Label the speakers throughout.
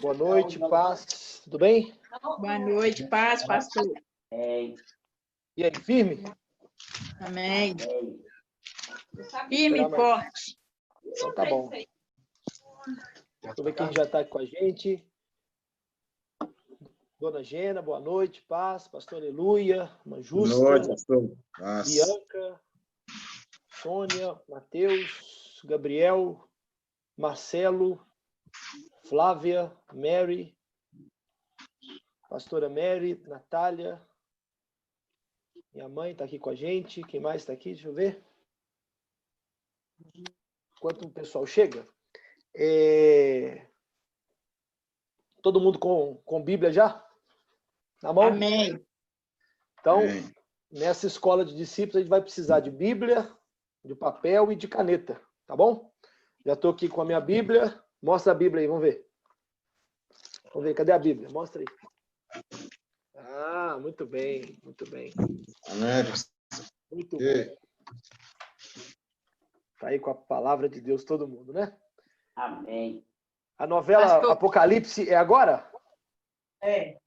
Speaker 1: Boa noite, paz. Tudo bem?
Speaker 2: Boa noite, paz, pastor.
Speaker 1: E aí, firme?
Speaker 2: Amém. Firme e forte.
Speaker 1: Então tá bom. Deixa eu ver quem já está aqui com a gente. Dona Gena, boa noite, paz. Pastor Aleluia, Irmã Justa.
Speaker 3: Boa noite, pastor.
Speaker 1: Bianca, Sônia, Matheus, Gabriel, Marcelo, Flávia, Mary, pastora Mary, Natália, minha mãe está aqui com a gente. Quem mais está aqui? Deixa eu ver. Enquanto o pessoal chega. Todo mundo com Bíblia já? Na mão?
Speaker 2: Amém.
Speaker 1: Então, nessa escola de discípulos, a gente vai precisar de Bíblia, de papel e de caneta, tá bom? Já estou aqui com a minha Bíblia. Mostra a Bíblia aí, vamos ver. Vamos ver, cadê a Bíblia? Mostra aí. Ah, muito bem, muito bem.
Speaker 3: Amém.
Speaker 1: Muito bem. Tá aí com a palavra de Deus todo mundo, né?
Speaker 4: Amém.
Speaker 1: A novela
Speaker 2: Pastor.
Speaker 1: Apocalipse é agora?
Speaker 2: É.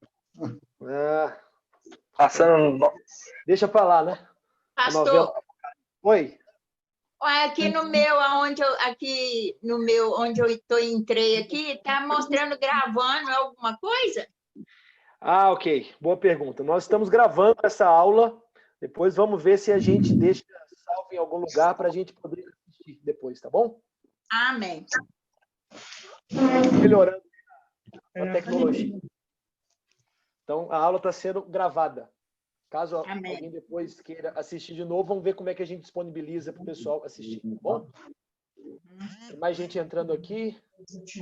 Speaker 1: Ah,
Speaker 5: Passando.
Speaker 1: deixa pra lá, né? A
Speaker 2: Pastor,
Speaker 1: novela... Oi.
Speaker 2: aqui no meu, onde eu entrei aqui, tá mostrando gravando alguma coisa?
Speaker 1: Ah, ok. Boa pergunta. Nós estamos gravando essa aula. Depois vamos ver se a gente deixa salvo em algum lugar para a gente poder assistir depois, tá bom?
Speaker 2: Amém.
Speaker 1: Melhorando a tecnologia. Então, a aula está sendo gravada. Caso
Speaker 2: Amém.
Speaker 1: alguém depois queira assistir de novo, vamos ver como é que a gente disponibiliza para o pessoal assistir, tá bom? Tem mais gente entrando aqui. Deixa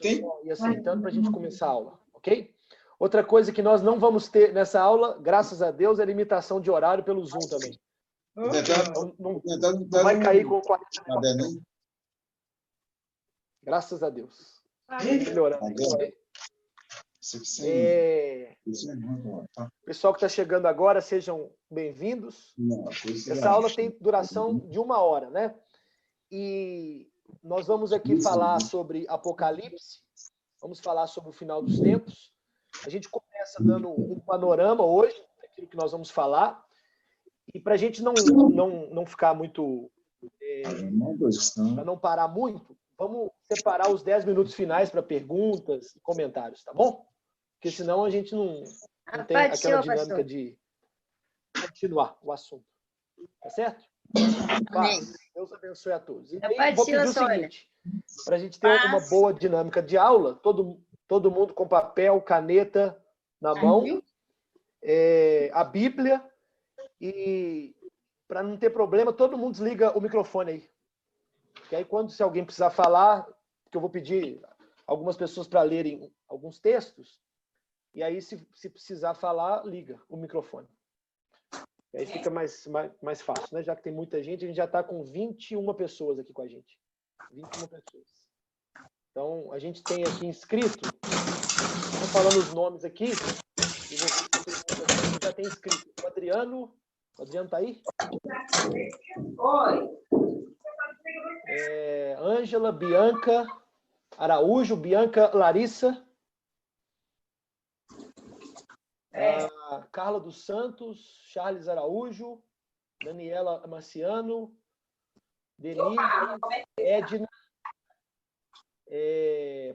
Speaker 1: eu só ir aceitando para a gente começar a aula, ok? Outra coisa que nós não vamos ter nessa aula, graças a Deus, é limitação de horário pelo Zoom também. Então, não vai cair com 40 minutos. Graças a Deus. Melhorando. Pessoal que está chegando agora, sejam bem-vindos. Essa aula tem duração de 1 hora, né? E nós vamos aqui falar sobre Apocalipse, vamos falar sobre o final dos tempos. A gente começa dando um panorama hoje, daquilo que nós vamos falar, e para a gente não ficar muito... para não parar muito, vamos separar os 10 minutos finais para perguntas e comentários, tá bom? Porque senão a gente não tem aquela dinâmica de continuar o assunto. Tá certo? Paz. Deus abençoe a todos. E aí, vou pedir o seguinte, para a gente ter uma boa dinâmica de aula, todo mundo com papel, caneta na mão, a Bíblia, e para não ter problema, todo mundo desliga o microfone aí. Porque aí, se alguém precisar falar, que eu vou pedir algumas pessoas para lerem alguns textos, e aí, se precisar falar, liga o microfone. E aí fica mais fácil, né? Já que tem muita gente, a gente já está com 21 pessoas aqui com a gente. 21 pessoas. Então, a gente tem aqui inscrito, estou falando os nomes aqui, e você já tem inscrito. O Adriano está aí?
Speaker 2: Oi.
Speaker 1: Ângela, Bianca, Araújo, Bianca, Larissa, Carla dos Santos, Charles Araújo, Daniela Marciano, Denise, Edna,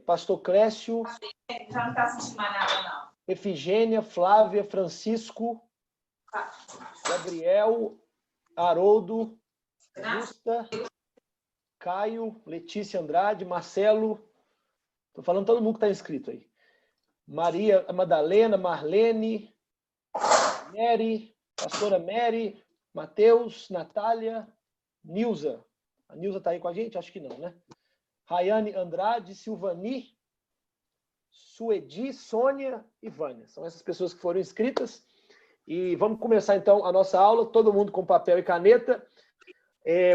Speaker 1: Pastor Clécio,
Speaker 2: Já não está assistindo mais nada, não.
Speaker 1: Efigênia, Flávia, Francisco, Gabriel, Haroldo, Justa, Caio, Letícia Andrade, Marcelo, estou falando todo mundo que está inscrito aí. Maria Madalena, Marlene, Mary, pastora Mary, Matheus, Natália, Nilza. A Nilza está aí com a gente? Acho que não, né? Rayane Andrade, Silvani, Suedi, Sônia e Vânia. São essas pessoas que foram inscritas. E vamos começar, então, a nossa aula. Todo mundo com papel e caneta.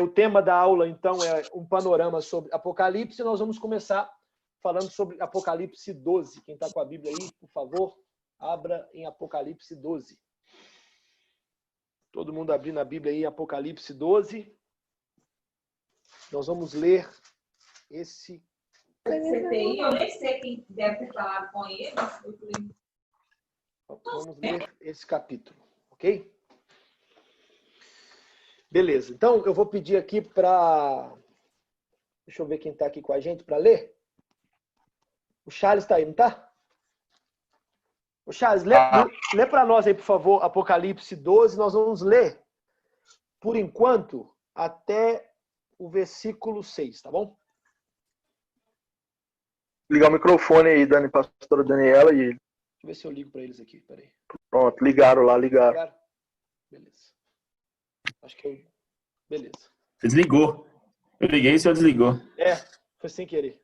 Speaker 1: O tema da aula, então, é um panorama sobre Apocalipse. Nós vamos começar falando sobre Apocalipse 12. Quem está com a Bíblia aí, por favor, abra em Apocalipse 12. Todo mundo abrindo a Bíblia aí em Apocalipse 12. Nós vamos ler esse...
Speaker 2: Eu nem sei quem deve ter falado com ele.
Speaker 1: Vamos ler esse capítulo, ok? Beleza. Então, eu vou pedir aqui para... Deixa eu ver quem está aqui com a gente para ler. O Charles está aí, não está? O Charles, lê para nós aí, por favor, Apocalipse 12. Nós vamos ler, por enquanto, até o versículo 6, tá bom?
Speaker 3: Ligar o microfone aí, pastora Daniela.
Speaker 1: Deixa eu ver se eu ligo para eles aqui, peraí.
Speaker 3: Pronto, ligaram lá, ligaram.
Speaker 1: Beleza. Acho que eu... Beleza.
Speaker 4: Você desligou. Eu liguei e o senhor desligou.
Speaker 1: Foi sem querer.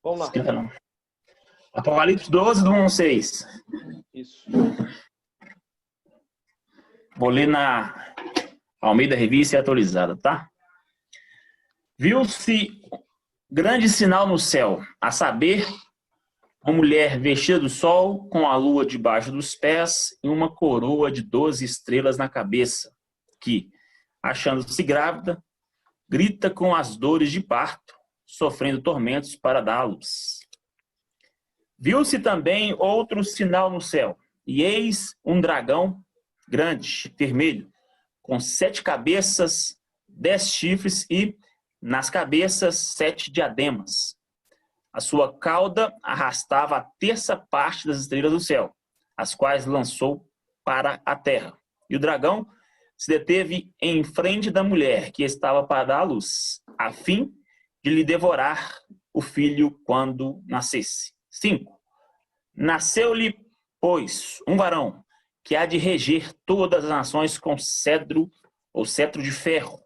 Speaker 1: Vamos lá.
Speaker 4: Esquenta não. Apocalipse 12, do 1 ao 6.
Speaker 1: Isso.
Speaker 4: Vou ler na Almeida Revista Atualizada, tá? Viu-se grande sinal no céu, a saber, uma mulher vestida do sol, com a lua debaixo dos pés e uma coroa de 12 estrelas na cabeça, que, achando-se grávida, grita com as dores de parto, sofrendo tormentos para dar à luz. Viu-se também outro sinal no céu, e eis um dragão grande, vermelho, com 7 cabeças, 10 chifres e, nas cabeças, 7 diademas. A sua cauda arrastava a terça parte das estrelas do céu, as quais lançou para a terra. E o dragão se deteve em frente da mulher que estava para dar à luz, a fim de lhe devorar o filho quando nascesse. 5. Nasceu-lhe, pois, um varão, que há de reger todas as nações com cetro ou cetro de ferro.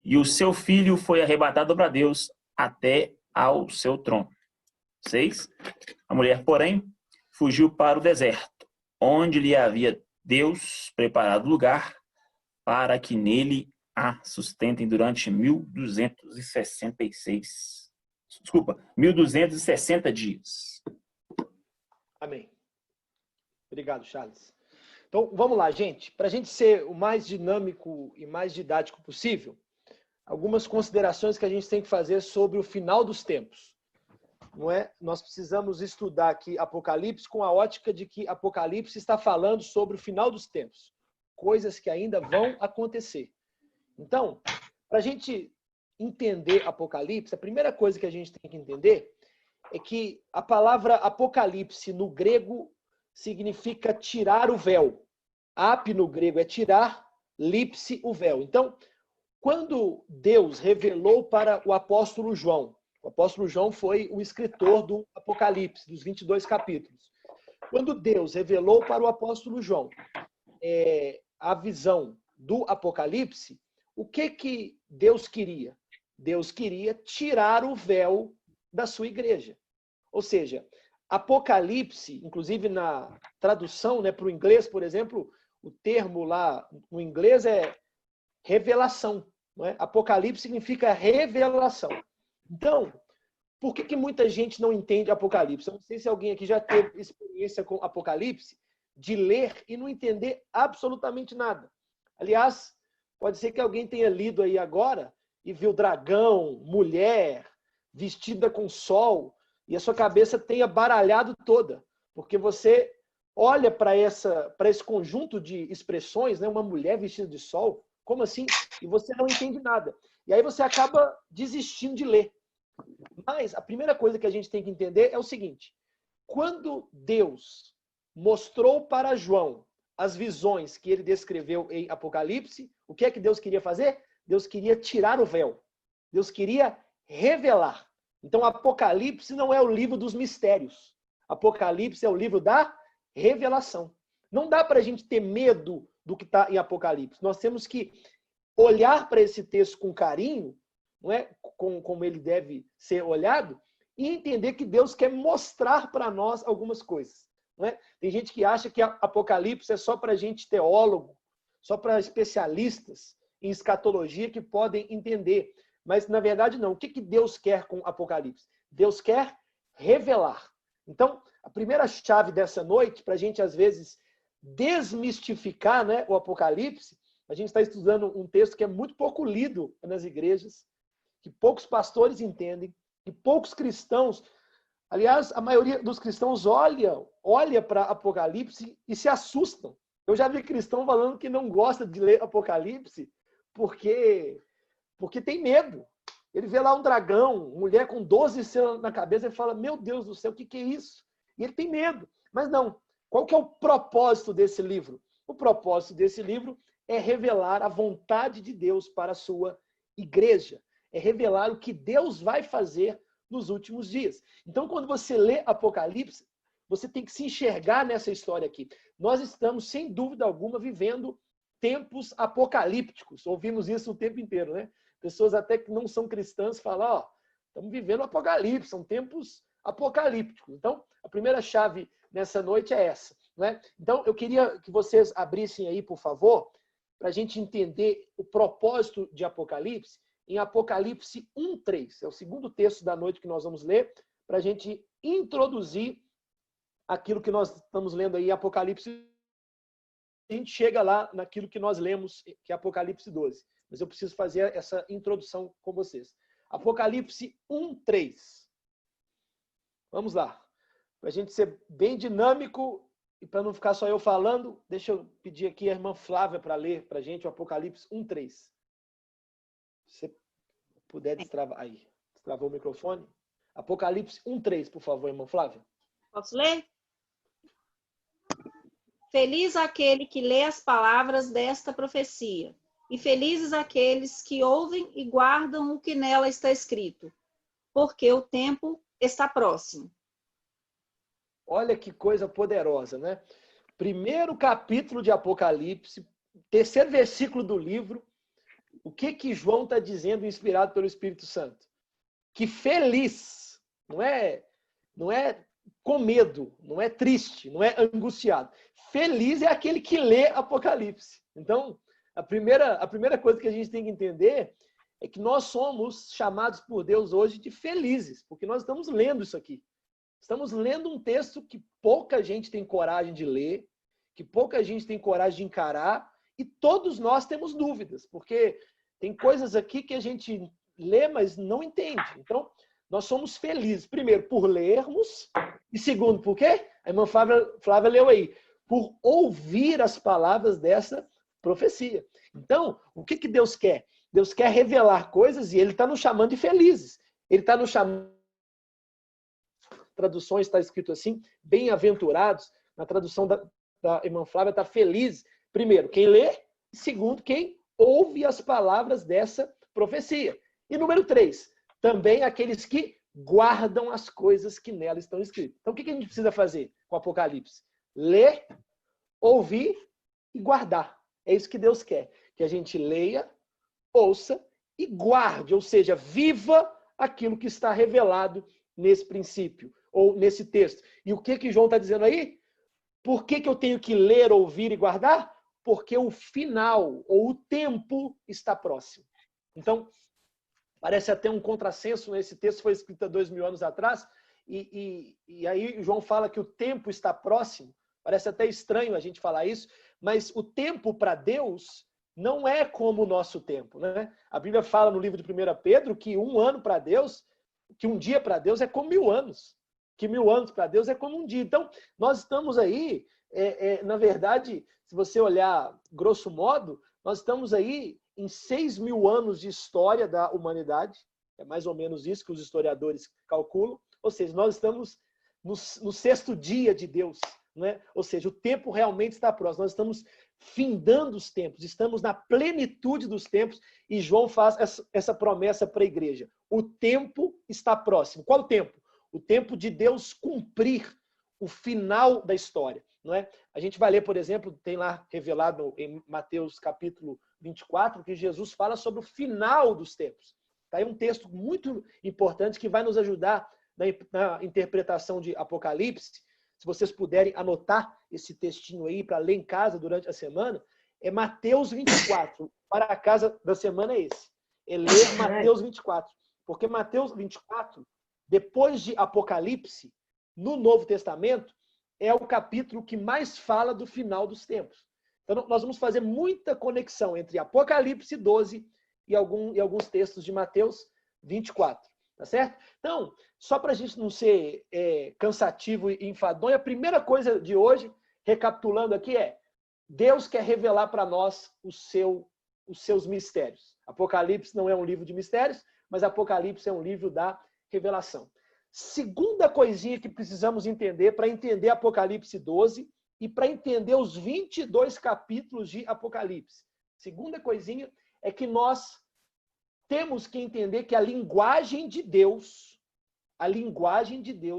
Speaker 4: E o seu filho foi arrebatado para Deus até ao seu trono. 6. A mulher, porém, fugiu para o deserto, onde lhe havia Deus preparado lugar para que nele a sustentem durante 1260 dias.
Speaker 1: Amém. Obrigado, Charles. Então, vamos lá, gente. Para a gente ser o mais dinâmico e mais didático possível, algumas considerações que a gente tem que fazer sobre o final dos tempos. Não é? Nós precisamos estudar aqui Apocalipse com a ótica de que Apocalipse está falando sobre o final dos tempos. Coisas que ainda vão acontecer. Então, para a gente entender Apocalipse, a primeira coisa que a gente tem que entender é que a palavra Apocalipse no grego significa tirar o véu. Ap no grego é tirar, lipse o véu. Então, quando Deus revelou para o apóstolo João foi o escritor do Apocalipse, dos 22 capítulos. Quando Deus revelou para o apóstolo João a visão do Apocalipse, o que Deus queria? Deus queria tirar o véu da sua igreja. Ou seja, Apocalipse, inclusive na tradução para o inglês, por exemplo, o termo lá no inglês é revelação. Não é? Apocalipse significa revelação. Então, por que muita gente não entende Apocalipse? Eu não sei se alguém aqui já teve experiência com Apocalipse, de ler e não entender absolutamente nada. Aliás, pode ser que alguém tenha lido aí agora e viu dragão, mulher, vestida com sol, e a sua cabeça tenha baralhado toda, porque você olha para esse conjunto de expressões, né? Uma mulher vestida de sol, como assim? E você não entende nada. E aí você acaba desistindo de ler. Mas a primeira coisa que a gente tem que entender é o seguinte: quando Deus mostrou para João as visões que ele descreveu em Apocalipse, o que é que Deus queria fazer? Deus queria tirar o véu. Deus queria revelar. Então, Apocalipse não é o livro dos mistérios. Apocalipse é o livro da revelação. Não dá para a gente ter medo do que está em Apocalipse. Nós temos que olhar para esse texto com carinho, não é? Como ele deve ser olhado, e entender que Deus quer mostrar para nós algumas coisas. Não é? Tem gente que acha que Apocalipse é só para gente teólogo, só para especialistas em escatologia que podem entender. Mas, na verdade, não. O que Deus quer com Apocalipse? Deus quer revelar. Então, a primeira chave dessa noite, para a gente, às vezes, desmistificar, né, o Apocalipse, a gente está estudando um texto que é muito pouco lido nas igrejas, que poucos pastores entendem, que poucos cristãos, aliás, a maioria dos cristãos olha para Apocalipse e se assustam. Eu já vi cristão falando que não gosta de ler Apocalipse porque tem medo. Ele vê lá um dragão, mulher com 12 estrelas na cabeça, e fala, meu Deus do céu, o que é isso? E ele tem medo. Mas não. Qual que é o propósito desse livro? O propósito desse livro é revelar a vontade de Deus para a sua igreja. É revelar o que Deus vai fazer nos últimos dias. Então, quando você lê Apocalipse, você tem que se enxergar nessa história aqui. Nós estamos, sem dúvida alguma, vivendo tempos apocalípticos. Ouvimos isso o tempo inteiro, né? Pessoas até que não são cristãs falam, ó, estamos vivendo apocalipse, são tempos apocalípticos. Então, a primeira chave nessa noite é essa, né? Então, eu queria que vocês abrissem aí, por favor, para a gente entender o propósito de Apocalipse, em Apocalipse 1:3. É o segundo texto da noite que nós vamos ler, para a gente introduzir aquilo que nós estamos lendo aí em Apocalipse. A gente chega lá naquilo que nós lemos, que é Apocalipse 12. Mas eu preciso fazer essa introdução com vocês. Apocalipse 1:3. Vamos lá. Para a gente ser bem dinâmico e para não ficar só eu falando, deixa eu pedir aqui a irmã Flávia para ler para a gente o Apocalipse 1:3. Se você puder destravar. Aí, destravou o microfone. Apocalipse 1:3, por favor, irmã Flávia.
Speaker 5: Posso ler? Feliz aquele que lê as palavras desta profecia, e felizes aqueles que ouvem e guardam o que nela está escrito, porque o tempo está próximo.
Speaker 1: Olha que coisa poderosa, né? Primeiro capítulo de Apocalipse, terceiro versículo do livro, o que João está dizendo, inspirado pelo Espírito Santo? Que feliz, não é com medo, não é triste, não é angustiado. Feliz é aquele que lê Apocalipse. Então, a primeira coisa que a gente tem que entender é que nós somos chamados por Deus hoje de felizes, porque nós estamos lendo isso aqui. Estamos lendo um texto que pouca gente tem coragem de ler, que pouca gente tem coragem de encarar, e todos nós temos dúvidas, porque tem coisas aqui que a gente lê, mas não entende. Então, nós somos felizes, primeiro, por lermos, e segundo, por quê? A irmã Flávia leu aí, por ouvir as palavras dessa profecia. Então, o que Deus quer? Deus quer revelar coisas e Ele está nos chamando de felizes. Ele está nos chamando... Traduções está escrito assim, bem-aventurados. Na tradução da irmã Flávia está feliz. Primeiro, quem lê. E segundo, quem ouve as palavras dessa profecia. E número 3, também aqueles que guardam as coisas que nela estão escritas. Então, o que a gente precisa fazer com o Apocalipse? Ler, ouvir e guardar. É isso que Deus quer. Que a gente leia, ouça e guarde. Ou seja, viva aquilo que está revelado nesse princípio, ou nesse texto. E o que João está dizendo aí? Por que eu tenho que ler, ouvir e guardar? Porque o final, ou o tempo, está próximo. Então, parece até um contrassenso, esse texto foi escrito há 2000 anos atrás, e aí João fala que o tempo está próximo. Parece até estranho a gente falar isso, mas o tempo para Deus não é como o nosso tempo, né? A Bíblia fala no livro de 1 Pedro que um ano para Deus, que um dia para Deus é como 1000 anos, que 1000 anos para Deus é como um dia. Então, nós estamos aí, na verdade, se você olhar grosso modo, nós estamos aí em 6.000 anos de história da humanidade, é mais ou menos isso que os historiadores calculam, ou seja, nós estamos no 6º dia de Deus, né? Ou seja, o tempo realmente está próximo, nós estamos findando os tempos, estamos na plenitude dos tempos, e João faz essa promessa para a igreja. O tempo está próximo. Qual o tempo? O tempo de Deus cumprir o final da história. Não é? A gente vai ler, por exemplo, tem lá revelado em Mateus capítulo 24, que Jesus fala sobre o final dos tempos. Tá aí um texto muito importante que vai nos ajudar na interpretação de Apocalipse. Se vocês puderem anotar esse textinho aí para ler em casa durante a semana, é Mateus 24. Para a casa da semana é esse. É ler Mateus 24. Porque Mateus 24, depois de Apocalipse, no Novo Testamento, é o capítulo que mais fala do final dos tempos. Então, nós vamos fazer muita conexão entre Apocalipse 12 e alguns textos de Mateus 24. Tá certo? Então, só para a gente não ser cansativo e enfadonho, a primeira coisa de hoje, recapitulando aqui, é Deus quer revelar para nós os seus mistérios. Apocalipse não é um livro de mistérios, mas Apocalipse é um livro da revelação. Segunda coisinha que precisamos entender para entender Apocalipse 12 e para entender os 22 capítulos de Apocalipse. Segunda coisinha é que nós temos que entender que a linguagem de Deus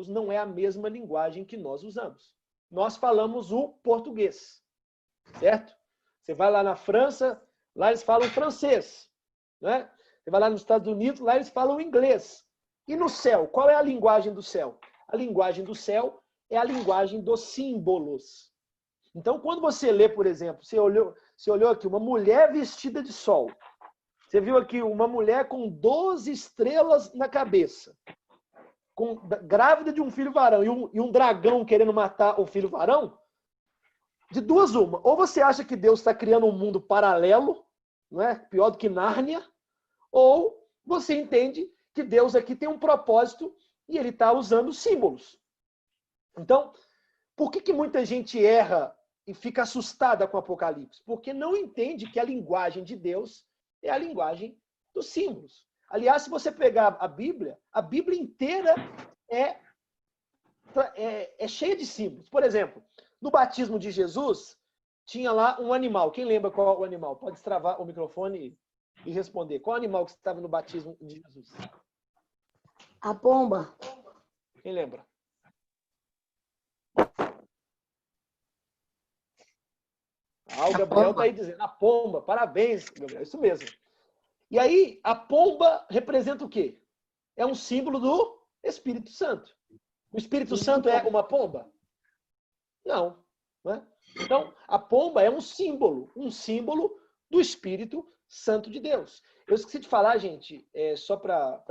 Speaker 1: não é a mesma linguagem que nós usamos. Nós falamos o português, certo? Você vai lá na França, lá eles falam francês, né? Você vai lá nos Estados Unidos, lá eles falam inglês. E no céu, qual é a linguagem do céu? A linguagem do céu é a linguagem dos símbolos. Então, quando você lê, por exemplo, você olhou aqui, uma mulher vestida de sol. Você viu aqui uma mulher com 12 estrelas na cabeça, grávida de um filho varão, e um dragão querendo matar o filho varão. De duas uma. Ou você acha que Deus está criando um mundo paralelo, não é? Pior do que Nárnia, ou você entende que Deus aqui tem um propósito e ele está usando símbolos. Então, por que muita gente erra e fica assustada com o Apocalipse? Porque não entende que a linguagem de Deus é a linguagem dos símbolos. Aliás, se você pegar a Bíblia inteira é cheia de símbolos. Por exemplo, no batismo de Jesus, tinha lá um animal. Quem lembra qual é o animal? Pode destravar o microfone e responder. Qual animal que estava no batismo de Jesus?
Speaker 6: A pomba.
Speaker 1: Quem lembra? O Gabriel está aí dizendo. A pomba. Parabéns, Gabriel. Isso mesmo. E aí, a pomba representa o quê? É um símbolo do Espírito Santo. O Espírito Santo é uma pomba? Não. Não é? Então, a pomba é um símbolo do Espírito Santo de Deus. Eu esqueci de falar, gente, só para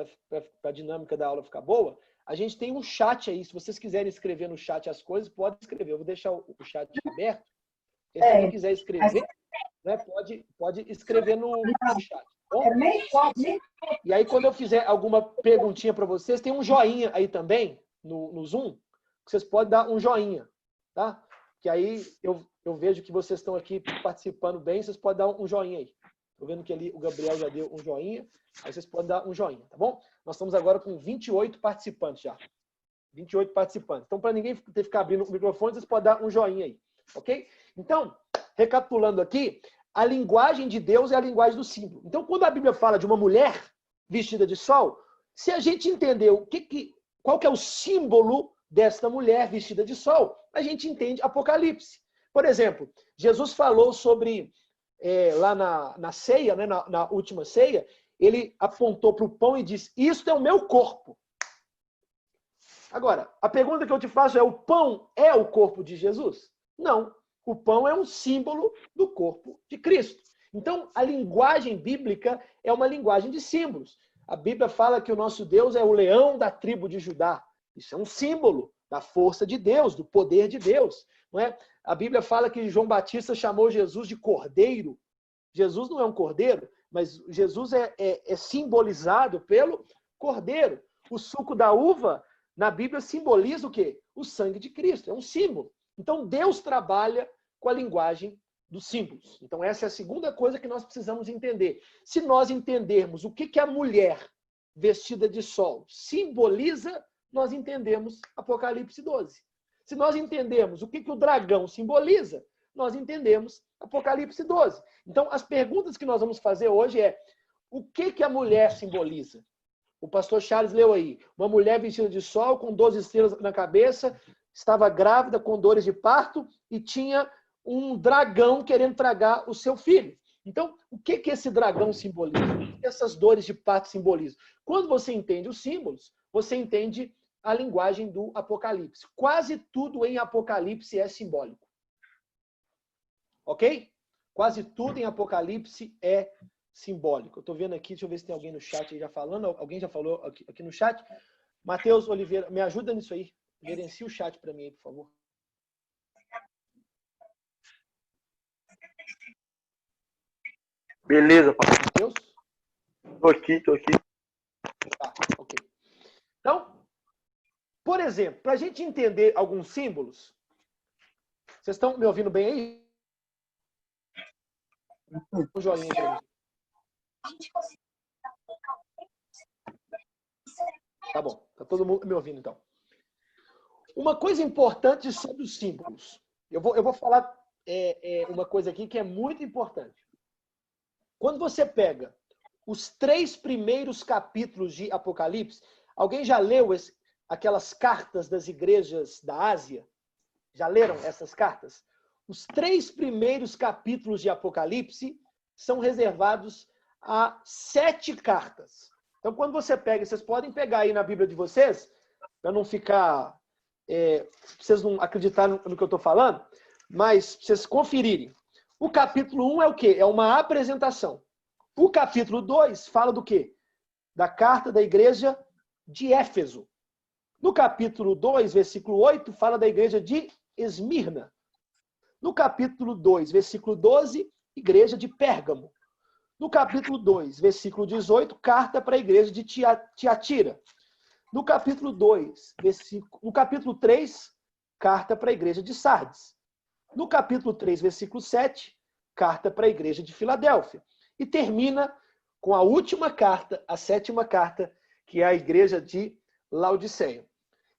Speaker 1: a dinâmica da aula ficar boa, a gente tem um chat aí. Se vocês quiserem escrever no chat as coisas, pode escrever. Eu vou deixar o chat aberto. E se alguém quiser escrever, né, pode escrever no chat. Bom? E aí, quando eu fizer alguma perguntinha para vocês, tem um joinha aí também, no Zoom, que vocês podem dar um joinha, tá? Que aí eu vejo que vocês estão aqui participando bem, vocês podem dar um joinha aí. Estou vendo que ali o Gabriel já deu um joinha, aí vocês podem dar um joinha, tá bom? Nós estamos agora com 28 participantes já. 28 participantes. Então, para ninguém ter que ficar abrindo o microfone, vocês podem dar um joinha aí, ok? Então, recapitulando aqui, a linguagem de Deus é a linguagem do símbolo. Então, quando a Bíblia fala de uma mulher vestida de sol, se a gente entender qual que é o símbolo desta mulher vestida de sol, a gente entende Apocalipse. Por exemplo, Jesus falou sobre, lá na ceia, né, na última ceia, ele apontou para o pão e disse, isto é o meu corpo. Agora, a pergunta que eu te faço é, o pão é o corpo de Jesus? Não. O pão é um símbolo do corpo de Cristo. Então, a linguagem bíblica é uma linguagem de símbolos. A Bíblia fala que o nosso Deus é o leão da tribo de Judá. Isso é um símbolo da força de Deus, do poder de Deus. Não é? A Bíblia fala que João Batista chamou Jesus de cordeiro. Jesus não é um cordeiro, mas Jesus é simbolizado pelo cordeiro. O suco da uva, na Bíblia, simboliza o quê? O sangue de Cristo. É um símbolo. Então, Deus trabalha com a linguagem dos símbolos. Então, essa é a segunda coisa que nós precisamos entender. Se nós entendermos o que a mulher vestida de sol simboliza, nós entendemos Apocalipse 12. Se nós entendemos o que o dragão simboliza, nós entendemos Apocalipse 12. Então, as perguntas que nós vamos fazer hoje é, o que a mulher simboliza? O pastor Charles leu aí, uma mulher vestida de sol, com 12 estrelas na cabeça, estava grávida, com dores de parto, e tinha um dragão querendo tragar o seu filho. Então, o que esse dragão simboliza? O que essas dores de parto simbolizam? Quando você entende os símbolos, você entende a linguagem do Apocalipse. Quase tudo em Apocalipse é simbólico. Ok? Quase tudo em Apocalipse é simbólico. Eu estou vendo aqui, deixa eu ver se tem alguém no chat aí já falando. Alguém já falou aqui no chat? Matheus Oliveira, me ajuda nisso aí. Gerencie o chat para mim aí, por favor.
Speaker 3: Beleza,
Speaker 1: Matheus?
Speaker 3: Tô aqui.
Speaker 1: Ok. Então, por exemplo, para a gente entender alguns símbolos, vocês estão me ouvindo bem aí? Um joinha aí. Tá bom, tá todo mundo me ouvindo então. Uma coisa importante sobre os símbolos. Eu vou falar uma coisa aqui que é muito importante. Quando você pega os 3 primeiros capítulos de Apocalipse, alguém já leu aquelas cartas das igrejas da Ásia? Já leram essas cartas? Os 3 primeiros capítulos de Apocalipse são reservados a 7 cartas. Então, quando você pega, vocês podem pegar aí na Bíblia de vocês, para não ficar... vocês não acreditarem no que eu estou falando, mas vocês conferirem. O capítulo 1 é o quê? É uma apresentação. O capítulo 2 fala do quê? Da carta da igreja de Éfeso. No capítulo 2, versículo 8, fala da igreja de Esmirna. No capítulo 2, versículo 12, igreja de Pérgamo. No capítulo 2, versículo 18, carta para a igreja de Tiatira. No capítulo 2, no capítulo 3, carta para a igreja de Sardes. No capítulo 3, versículo 7, carta para a igreja de Filadélfia. E termina com a última carta, a 7ª carta, que é a igreja de Laodiceia.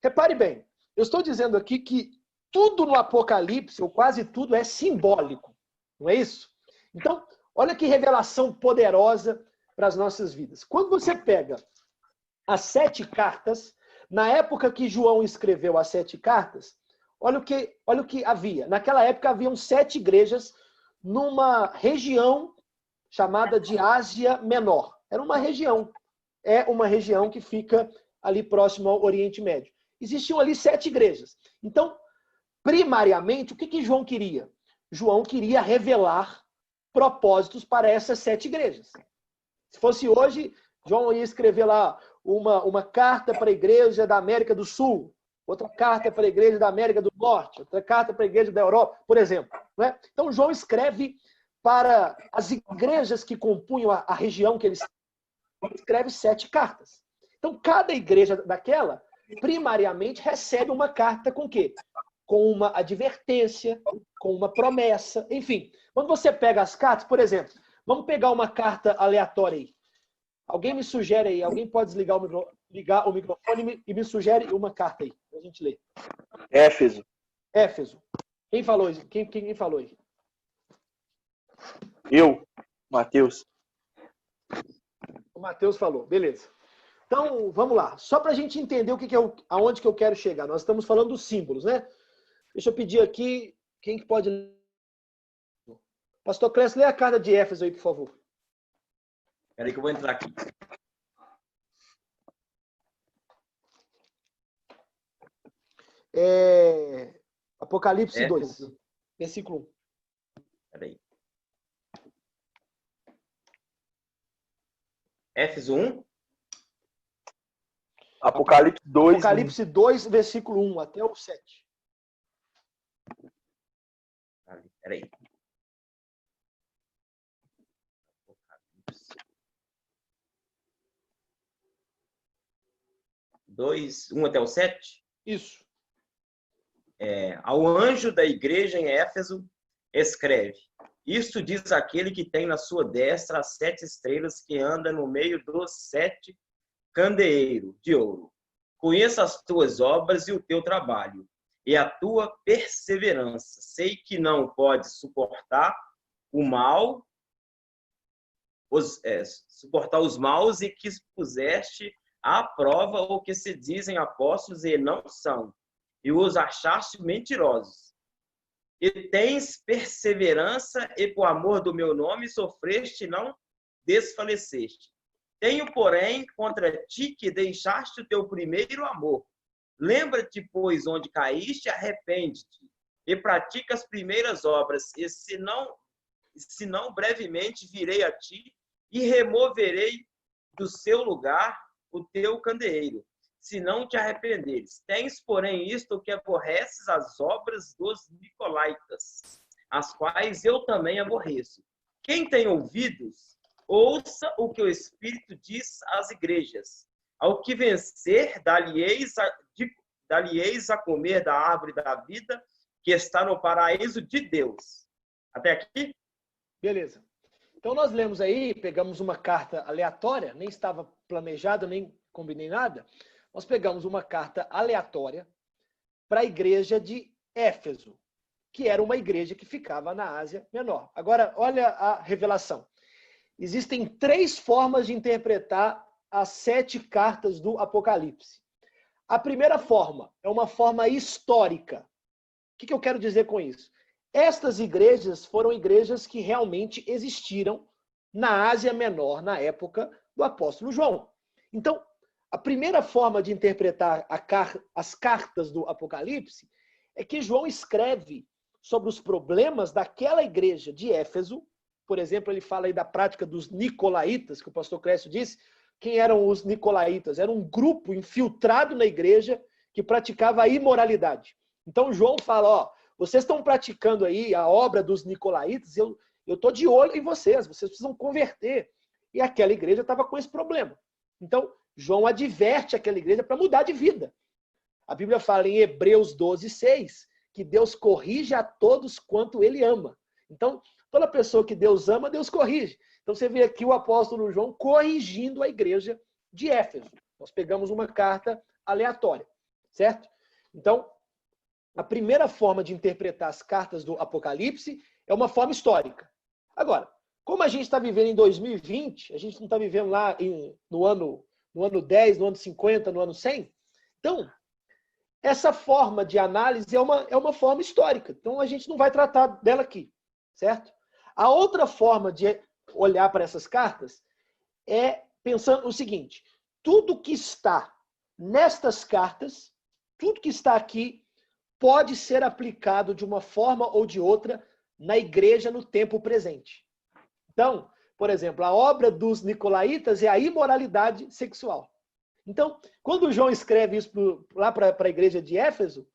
Speaker 1: Repare bem, eu estou dizendo aqui que tudo no Apocalipse, ou quase tudo, é simbólico. Não é isso? Então, olha que revelação poderosa para as nossas vidas. Quando você pega as 7 cartas, na época que João escreveu as 7 cartas, olha o que havia. Naquela época haviam 7 igrejas numa região chamada de Ásia Menor. Era uma região. É uma região que fica ali próximo ao Oriente Médio. Existiam ali 7 igrejas. Então, primariamente, o que João queria? João queria revelar propósitos para essas 7 igrejas. Se fosse hoje, João ia escrever lá uma carta para a igreja da América do Sul, outra carta para a igreja da América do Norte, outra carta para a igreja da Europa, por exemplo. Não é? Então, João escreve para as igrejas que compunham a região que ele escreve 7 cartas. Então, cada igreja daquela, primariamente, recebe uma carta com o quê? Com uma advertência, com uma promessa, enfim. Quando você pega as cartas, por exemplo, vamos pegar uma carta aleatória aí. Alguém me sugere aí, alguém pode ligar o microfone e me sugere uma carta aí, pra gente ler.
Speaker 3: Éfeso.
Speaker 1: Éfeso. Quem falou isso? Quem falou aí?
Speaker 3: Eu, Mateus.
Speaker 1: O Mateus falou, beleza. Então, vamos lá. Só para a gente entender aonde que eu quero chegar. Nós estamos falando dos símbolos, né? Deixa eu pedir aqui, quem que pode... Pastor Clécio, lê a carta de Éfeso aí, por favor.
Speaker 7: Espera aí que eu vou entrar aqui.
Speaker 1: Apocalipse 2, versículo 1.
Speaker 7: Espera aí. Éfeso 1?
Speaker 3: Apocalipse 2.
Speaker 1: Apocalipse 2, versículo 1 até o 7.
Speaker 7: Espera aí. 2, 1 até o 7?
Speaker 1: Isso.
Speaker 7: Ao anjo da igreja em Éfeso, escreve: Isto diz aquele que tem na sua destra as 7 estrelas que anda no meio dos 7 candeeiros de ouro. Conheço as tuas obras e o teu trabalho, e a tua perseverança. Sei que não podes suportar o mal, suportar os maus, e que puseste à prova o que se dizem apóstolos e não são, e os achaste mentirosos. E tens perseverança, e por amor do meu nome sofreste e não desfaleceste. Tenho, porém, contra ti que deixaste o teu primeiro amor. Lembra-te, pois, onde caíste, arrepende-te, e pratica as primeiras obras, e se não brevemente virei a ti, e removerei do seu lugar o teu candeeiro, se não te arrependeres. Tens, porém, isto que aborreces as obras dos nicolaítas, as quais eu também aborreço. Quem tem ouvidos, ouça o que o Espírito diz às igrejas. Ao que vencer, dá-lhe-eis a comer da árvore da vida, que está no paraíso de Deus. Até aqui?
Speaker 1: Beleza. Então nós lemos aí, pegamos uma carta aleatória, nem estava planejado, nem combinei nada. Nós pegamos uma carta aleatória para a igreja de Éfeso, que era uma igreja que ficava na Ásia Menor. Agora, olha a revelação. Existem 3 formas de interpretar as 7 cartas do Apocalipse. A primeira forma é uma forma histórica. O que eu quero dizer com isso? Estas igrejas foram igrejas que realmente existiram na Ásia Menor, na época do apóstolo João. Então, a primeira forma de interpretar as cartas do Apocalipse é que João escreve sobre os problemas daquela igreja de Éfeso. Por exemplo, ele fala aí da prática dos nicolaítas, que o pastor Clécio disse. Quem eram os nicolaítas? Era um grupo infiltrado na igreja que praticava a imoralidade. Então, João fala, ó, vocês estão praticando aí a obra dos nicolaítas, eu estou de olho em vocês precisam converter. E aquela igreja estava com esse problema. Então, João adverte aquela igreja para mudar de vida. A Bíblia fala em Hebreus 12:6, que Deus corrige a todos quanto ele ama. Então, toda pessoa que Deus ama, Deus corrige. Então, você vê aqui o apóstolo João corrigindo a igreja de Éfeso. Nós pegamos uma carta aleatória, certo? Então, a primeira forma de interpretar as cartas do Apocalipse é uma forma histórica. Agora, como a gente está vivendo em 2020, a gente não está vivendo lá no ano 10, no ano 50, no ano 100, então, essa forma de análise é uma forma histórica. Então, a gente não vai tratar dela aqui, certo? A outra forma de olhar para essas cartas é pensando o seguinte: tudo que está nestas cartas, tudo que está aqui, pode ser aplicado de uma forma ou de outra na igreja no tempo presente. Então, por exemplo, a obra dos nicolaítas é a imoralidade sexual. Então, quando João escreve isso lá para a igreja de Éfeso,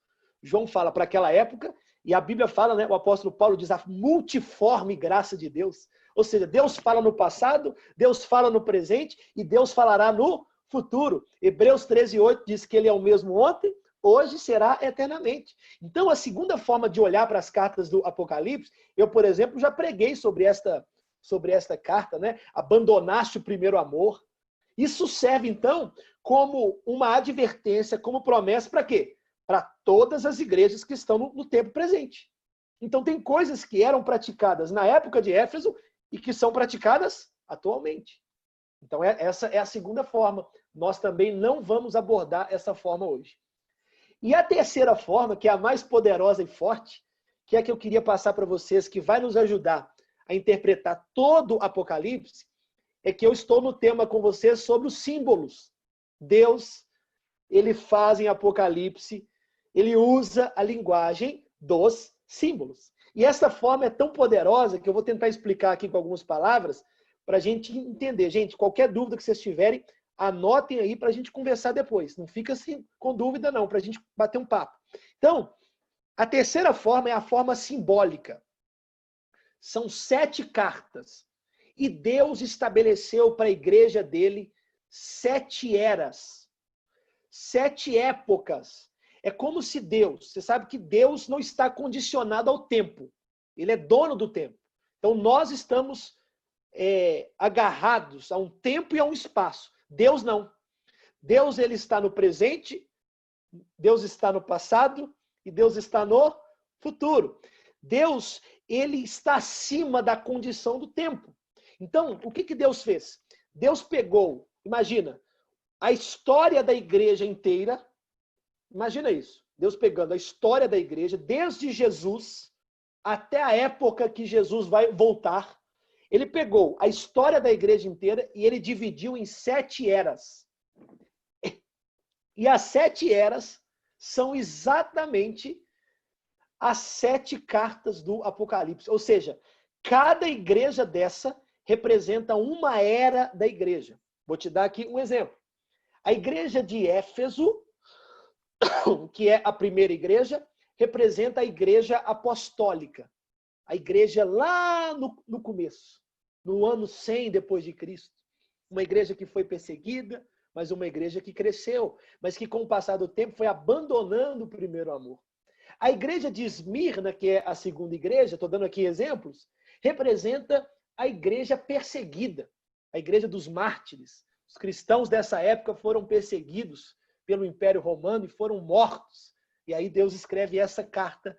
Speaker 1: João fala para aquela época, e a Bíblia fala, né, o apóstolo Paulo diz a multiforme graça de Deus. Ou seja, Deus fala no passado, Deus fala no presente e Deus falará no futuro. Hebreus 13:8 diz que ele é o mesmo ontem, hoje será eternamente. Então, a segunda forma de olhar para as cartas do Apocalipse, eu, por exemplo, já preguei sobre esta carta, né? Abandonaste o primeiro amor. Isso serve, então, como uma advertência, como promessa para quê? Para todas as igrejas que estão no tempo presente. Então, tem coisas que eram praticadas na época de Éfeso e que são praticadas atualmente. Então, essa é a segunda forma. Nós também não vamos abordar essa forma hoje. E a terceira forma, que é a mais poderosa e forte, que é a que eu queria passar para vocês, que vai nos ajudar a interpretar todo o Apocalipse, é que eu estou no tema com vocês sobre os símbolos. Deus, ele faz em Apocalipse, ele usa a linguagem dos símbolos. E essa forma é tão poderosa que eu vou tentar explicar aqui com algumas palavras para a gente entender. Gente, qualquer dúvida que vocês tiverem, anotem aí para a gente conversar depois. Não fica assim com dúvida não, para a gente bater um papo. Então, a terceira forma é a forma simbólica. São 7 cartas. E Deus estabeleceu para a igreja dele 7 eras. 7 épocas. É como se Deus, você sabe que Deus não está condicionado ao tempo. Ele é dono do tempo. Então nós estamos agarrados a um tempo e a um espaço. Deus não. Deus, ele está no presente, Deus está no passado e Deus está no futuro. Deus, ele está acima da condição do tempo. Então, o que Deus fez? Deus pegou, imagina, a história da igreja inteira. Imagina isso. Deus pegando a história da igreja, desde Jesus até a época que Jesus vai voltar. Ele pegou a história da igreja inteira e ele dividiu em 7 eras. E as 7 eras são exatamente as 7 cartas do Apocalipse. Ou seja, cada igreja dessa representa uma era da igreja. Vou te dar aqui um exemplo. A igreja de Éfeso, que é a primeira igreja, representa a igreja apostólica. A igreja lá no começo, no ano 100 depois de Cristo. Uma igreja que foi perseguida, mas uma igreja que cresceu, mas que com o passar do tempo foi abandonando o primeiro amor. A igreja de Esmirna, que é a segunda igreja, estou dando aqui exemplos, representa a igreja perseguida, a igreja dos mártires. Os cristãos dessa época foram perseguidos pelo Império Romano e foram mortos. E aí Deus escreve essa carta,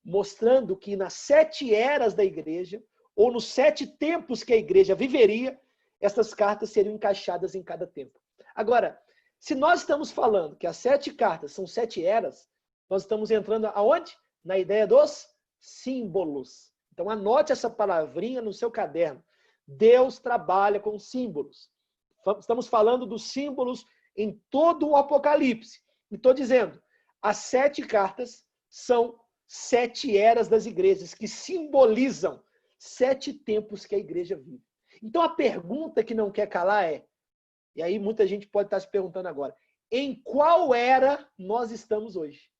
Speaker 1: mostrando que nas 7 eras da igreja, ou nos 7 tempos que a igreja viveria, essas cartas seriam encaixadas em cada tempo. Agora, se nós estamos falando que as 7 cartas são 7 eras, nós estamos entrando aonde? Na ideia dos símbolos. Então, anote essa palavrinha no seu caderno. Deus trabalha com símbolos. Estamos falando dos símbolos em todo o Apocalipse. E estou dizendo, as 7 cartas são 7 eras das igrejas, que simbolizam 7 tempos que a igreja vive. Então, a pergunta que não quer calar é, e aí muita gente pode estar se perguntando agora, em qual era nós estamos hoje?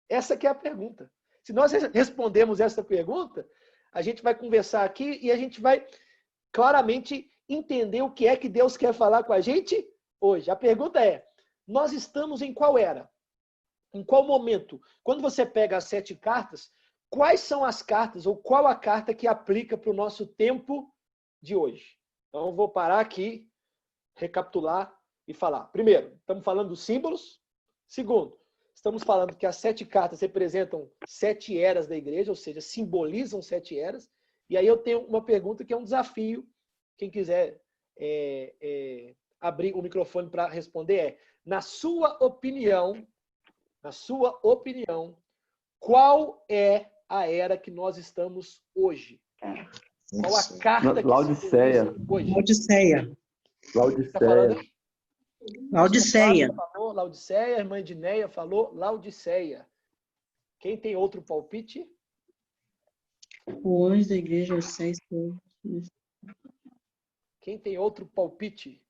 Speaker 1: Essa que é a pergunta. Se nós respondemos essa pergunta, a gente vai conversar aqui e a gente vai claramente entender o que é que Deus quer falar com a gente hoje. A pergunta é, nós estamos em qual era? Em qual momento? Quando você pega as 7 cartas, quais são as cartas ou qual a carta que aplica para o nosso tempo de hoje? Então, eu vou parar aqui, recapitular e falar. Primeiro, estamos falando dos símbolos. Segundo, estamos falando que as 7 cartas representam 7 eras da igreja, ou seja, simbolizam 7 eras. E aí eu tenho uma pergunta que é um desafio. Quem quiser abrir o microfone para responder é, na sua opinião, qual é a era que nós estamos hoje? Qual a carta que
Speaker 3: Laodiceia.
Speaker 1: hoje?
Speaker 8: Laodiceia.
Speaker 1: Tá falando aí?
Speaker 8: Laodiceia.
Speaker 1: Falou Laodiceia, a irmã Edneia falou Laodiceia. Quem tem outro palpite?
Speaker 8: O anjo da igreja é 6.
Speaker 1: Quem tem outro palpite?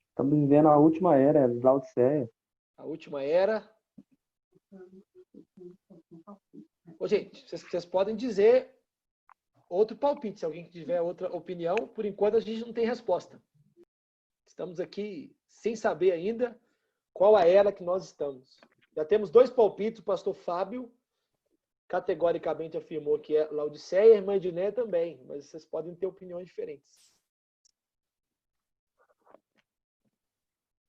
Speaker 3: Estamos vivendo a última era, Laodiceia.
Speaker 1: A última era. Ô, gente, vocês podem dizer outro palpite. Se alguém tiver outra opinião, por enquanto a gente não tem resposta. Estamos aqui sem saber ainda qual a era que nós estamos. Já temos 2 palpites. O pastor Fábio categoricamente afirmou que é Laodiceia e a irmã Edneia também, mas vocês podem ter opiniões diferentes.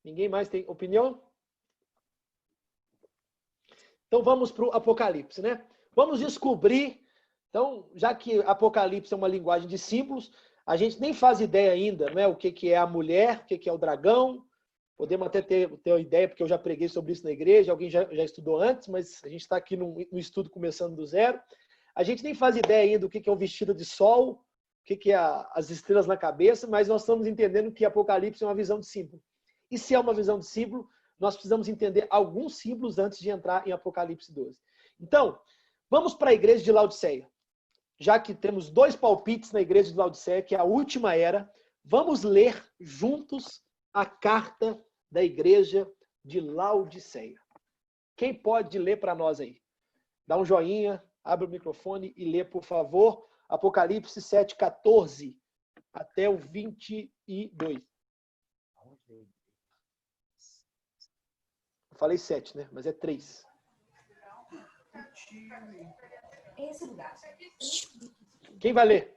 Speaker 1: Ninguém mais tem opinião? Então vamos para o Apocalipse, né? Vamos descobrir. Então, já que Apocalipse é uma linguagem de símbolos, a gente nem faz ideia ainda, né? O que é a mulher, o que é o dragão. Podemos até ter uma ideia, porque eu já preguei sobre isso na igreja, alguém já estudou antes, mas a gente está aqui no estudo começando do zero. A gente nem faz ideia ainda do que é o vestido de sol, o que é as estrelas na cabeça, mas nós estamos entendendo que Apocalipse é uma visão de símbolo. E se é uma visão de símbolo, nós precisamos entender alguns símbolos antes de entrar em Apocalipse 12. Então, vamos para a igreja de Laodiceia. Já que temos 2 palpites na igreja de Laodiceia, que é a última era, vamos ler juntos a carta da igreja de Laodiceia. Quem pode ler para nós aí? Dá um joinha, abre o microfone e lê, por favor, Apocalipse 7, 14 até o 22. Eu falei 7, né? Mas é 3. Quem vai ler?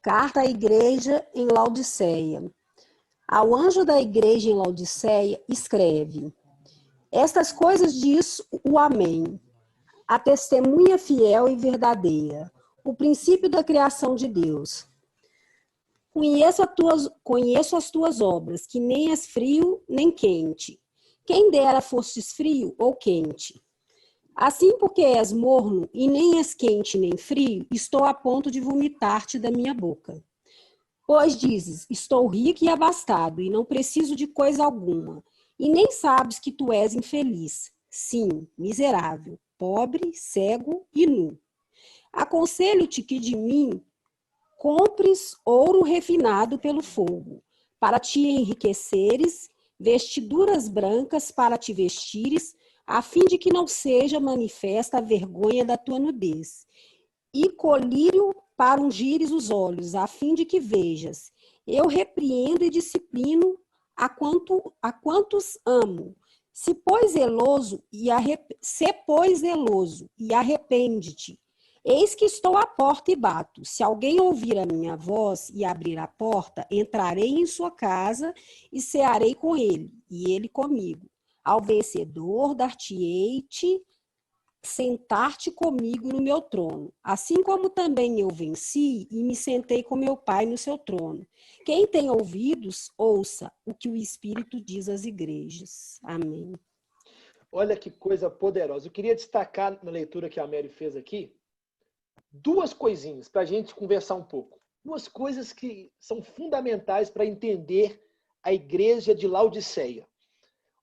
Speaker 6: Carta à igreja em Laodiceia. Ao anjo da igreja em Laodiceia, escreve: Estas coisas diz o Amém, a testemunha fiel e verdadeira, o princípio da criação de Deus. Conheço as tuas obras, que nem és frio nem quente. Quem dera fosses frio ou quente. Assim, porque és morno e nem és quente nem frio, estou a ponto de vomitar-te da minha boca. Pois dizes, estou rico e abastado, e não preciso de coisa alguma, e nem sabes que tu és infeliz. Sim, miserável, pobre, cego e nu. Aconselho-te que de mim compres ouro refinado pelo fogo, para te enriqueceres, vestiduras brancas para te vestires, a fim de que não seja manifesta a vergonha da tua nudez, e colírio para ungires os olhos, a fim de que vejas. Eu repreendo e disciplino a quantos amo. Se, pois, zeloso e arrepende-te. Eis que estou à porta e bato. Se alguém ouvir a minha voz e abrir a porta, entrarei em sua casa e cearei com ele, e ele comigo. Ao vencedor, dar-te-ei-te sentar-te comigo no meu trono, assim como também eu venci e me sentei com meu Pai no seu trono. Quem tem ouvidos, ouça o que o Espírito diz às igrejas. Amém.
Speaker 1: Olha que coisa poderosa. Eu queria destacar na leitura que a Mary fez aqui, duas coisinhas para a gente conversar um pouco. Duas coisas que são fundamentais para entender a igreja de Laodiceia.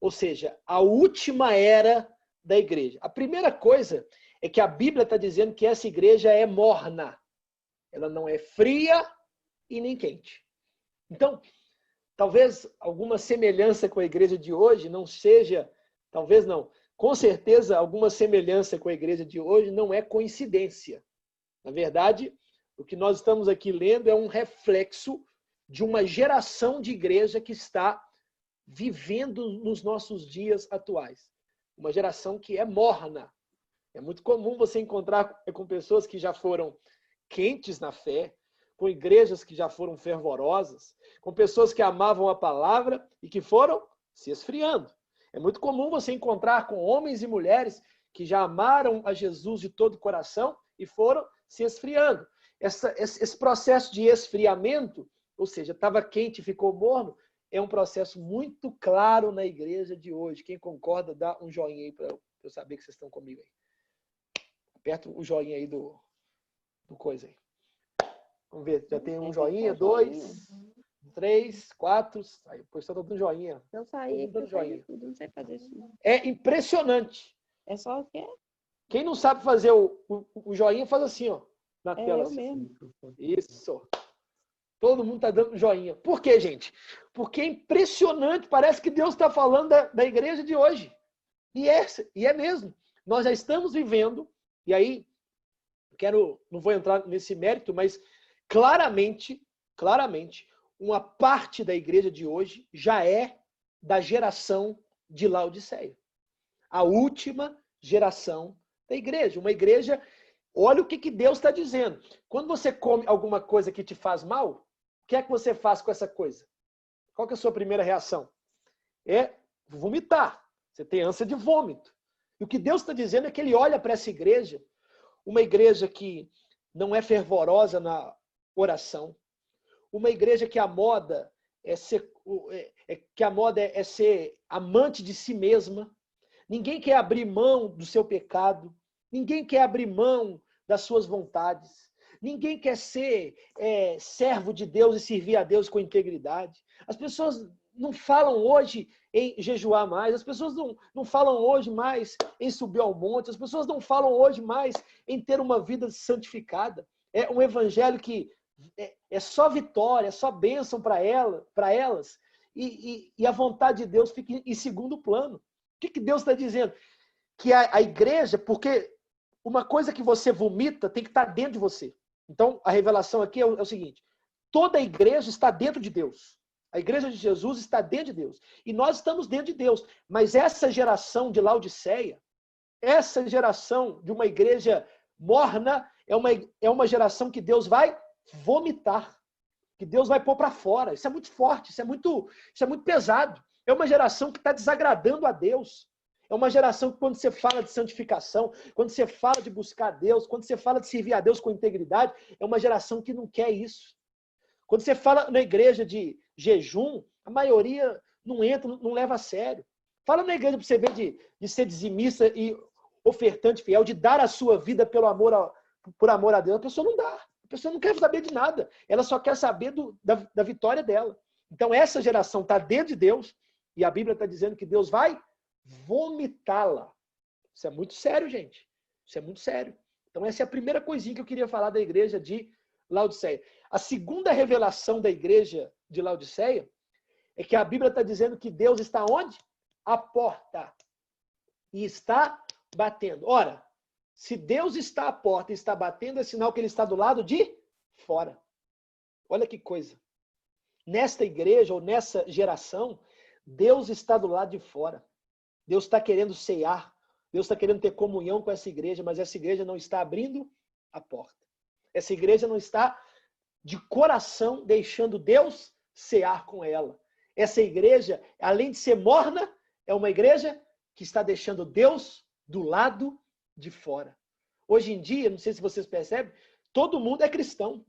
Speaker 1: Ou seja, a última era da igreja. A primeira coisa é que a Bíblia está dizendo que essa igreja é morna. Ela não é fria e nem quente. Então, talvez alguma semelhança com a igreja de hoje não seja, talvez não, com certeza alguma semelhança com a igreja de hoje não é coincidência. Na verdade, o que nós estamos aqui lendo é um reflexo de uma geração de igreja que está vivendo nos nossos dias atuais. Uma geração que é morna. É muito comum você encontrar com pessoas que já foram quentes na fé, com igrejas que já foram fervorosas, com pessoas que amavam a palavra e que foram se esfriando. É muito comum você encontrar com homens e mulheres que já amaram a Jesus de todo o coração e foram se esfriando. Esse processo de esfriamento, ou seja, estava quente e ficou morno, é um processo muito claro na igreja de hoje. Quem concorda, dá um joinha aí para eu saber que vocês estão comigo aí. Aperta o joinha aí do coisa aí. Vamos ver, já tem um joinha, 2, 3, 4. Aí, o pessoal está dando joinha.
Speaker 5: Eu saí,
Speaker 1: dando joinha.
Speaker 5: Tudo, não sei fazer isso. Não.
Speaker 1: É impressionante.
Speaker 5: É só o quê?
Speaker 1: Quem não sabe fazer o joinha, faz assim, ó, na tela.
Speaker 5: Eu
Speaker 1: assim.
Speaker 5: mesmo.
Speaker 1: Isso. Todo mundo está dando joinha. Por quê, gente? Porque é impressionante. Parece que Deus está falando da igreja de hoje. E é mesmo. Nós já estamos vivendo, e aí, não vou entrar nesse mérito, mas claramente, uma parte da igreja de hoje já é da geração de Laodiceia. A última geração da igreja. Uma igreja, olha o que Deus está dizendo. Quando você come alguma coisa que te faz mal, o que é que você faz com essa coisa? Qual que é a sua primeira reação? É vomitar. Você tem ânsia de vômito. E o que Deus está dizendo é que Ele olha para essa igreja, uma igreja que não é fervorosa na oração, uma igreja que a moda é ser amante de si mesma. Ninguém quer abrir mão do seu pecado. Ninguém quer abrir mão das suas vontades. Ninguém quer ser servo de Deus e servir a Deus com integridade. As pessoas não falam hoje em jejuar mais. As pessoas não falam hoje mais em subir ao monte. As pessoas não falam hoje mais em ter uma vida santificada. É um evangelho que é só vitória, é só bênção para elas. E a vontade de Deus fica em segundo plano. O que Deus está dizendo? Que a igreja, porque uma coisa que você vomita tem que estar dentro de você. Então, a revelação aqui é o seguinte: toda a igreja está dentro de Deus. A igreja de Jesus está dentro de Deus. E nós estamos dentro de Deus. Mas essa geração de Laodiceia, essa geração de uma igreja morna, é uma geração que Deus vai vomitar. Que Deus vai pôr para fora. Isso é muito forte, isso é muito pesado. É uma geração que está desagradando a Deus. É uma geração que, quando você fala de santificação, quando você fala de buscar a Deus, quando você fala de servir a Deus com integridade, é uma geração que não quer isso. Quando você fala na igreja de jejum, a maioria não entra, não leva a sério. Fala na igreja para você ver de ser dizimista e ofertante fiel, de dar a sua vida por amor a Deus. A pessoa não dá. A pessoa não quer saber de nada. Ela só quer saber da vitória dela. Então, essa geração está dentro de Deus e a Bíblia está dizendo que Deus vai vomitá-la. Isso é muito sério, gente. Isso é muito sério. Então, essa é a primeira coisinha que eu queria falar da igreja de Laodiceia. A segunda revelação da igreja de Laodiceia é que a Bíblia está dizendo que Deus está onde? À porta. E está batendo. Ora, Se Deus está à porta e está batendo, é sinal que ele está do lado de fora. Olha que coisa. Nesta igreja ou nessa geração, Deus está do lado de fora. Deus está querendo cear. Deus está querendo ter comunhão com essa igreja, mas essa igreja não está abrindo a porta. Essa igreja não está de coração deixando Deus cear com ela. Essa igreja, além de ser morna, é uma igreja que está deixando Deus do lado de fora. Hoje em dia, não sei se vocês percebem, todo mundo é cristão.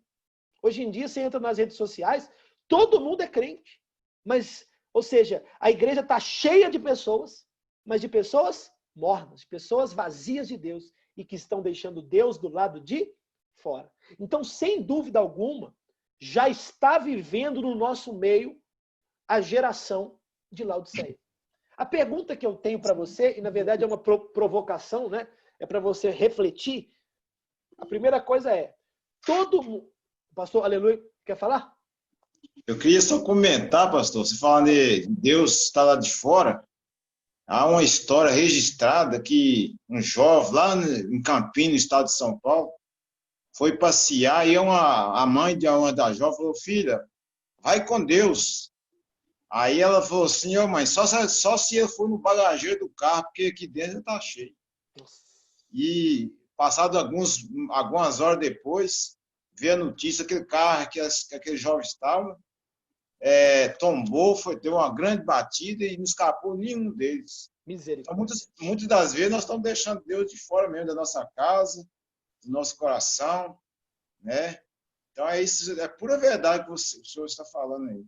Speaker 1: Hoje em dia, você entra nas redes sociais, todo mundo é crente. Mas, ou seja, a igreja está cheia de pessoas, mas de pessoas mornas, de pessoas vazias de Deus e que estão deixando Deus do lado de fora. Então, sem dúvida alguma, já está vivendo no nosso meio a geração de Laodiceia. A pergunta que eu tenho para você, e na verdade é uma provocação, né? É para você refletir. A primeira coisa é, todo mundo... Pastor, aleluia, quer falar?
Speaker 9: Eu queria só comentar, pastor, você falando de Deus está lá de fora, há uma história registrada que um jovem lá em Campinas, no estado de São Paulo, foi passear e a mãe de uma da jovem falou, filha, vai com Deus. Aí ela falou assim, ô mãe, só se eu for no bagageiro do carro, porque aqui dentro está cheio. E passado algumas horas depois, veio a notícia que aquele carro que aquele jovem estava, tombou, deu uma grande batida e não escapou nenhum deles. Então, muitas das vezes nós estamos deixando Deus de fora mesmo da nossa casa, do nosso coração, né? Então é isso, é pura verdade que o senhor está falando aí.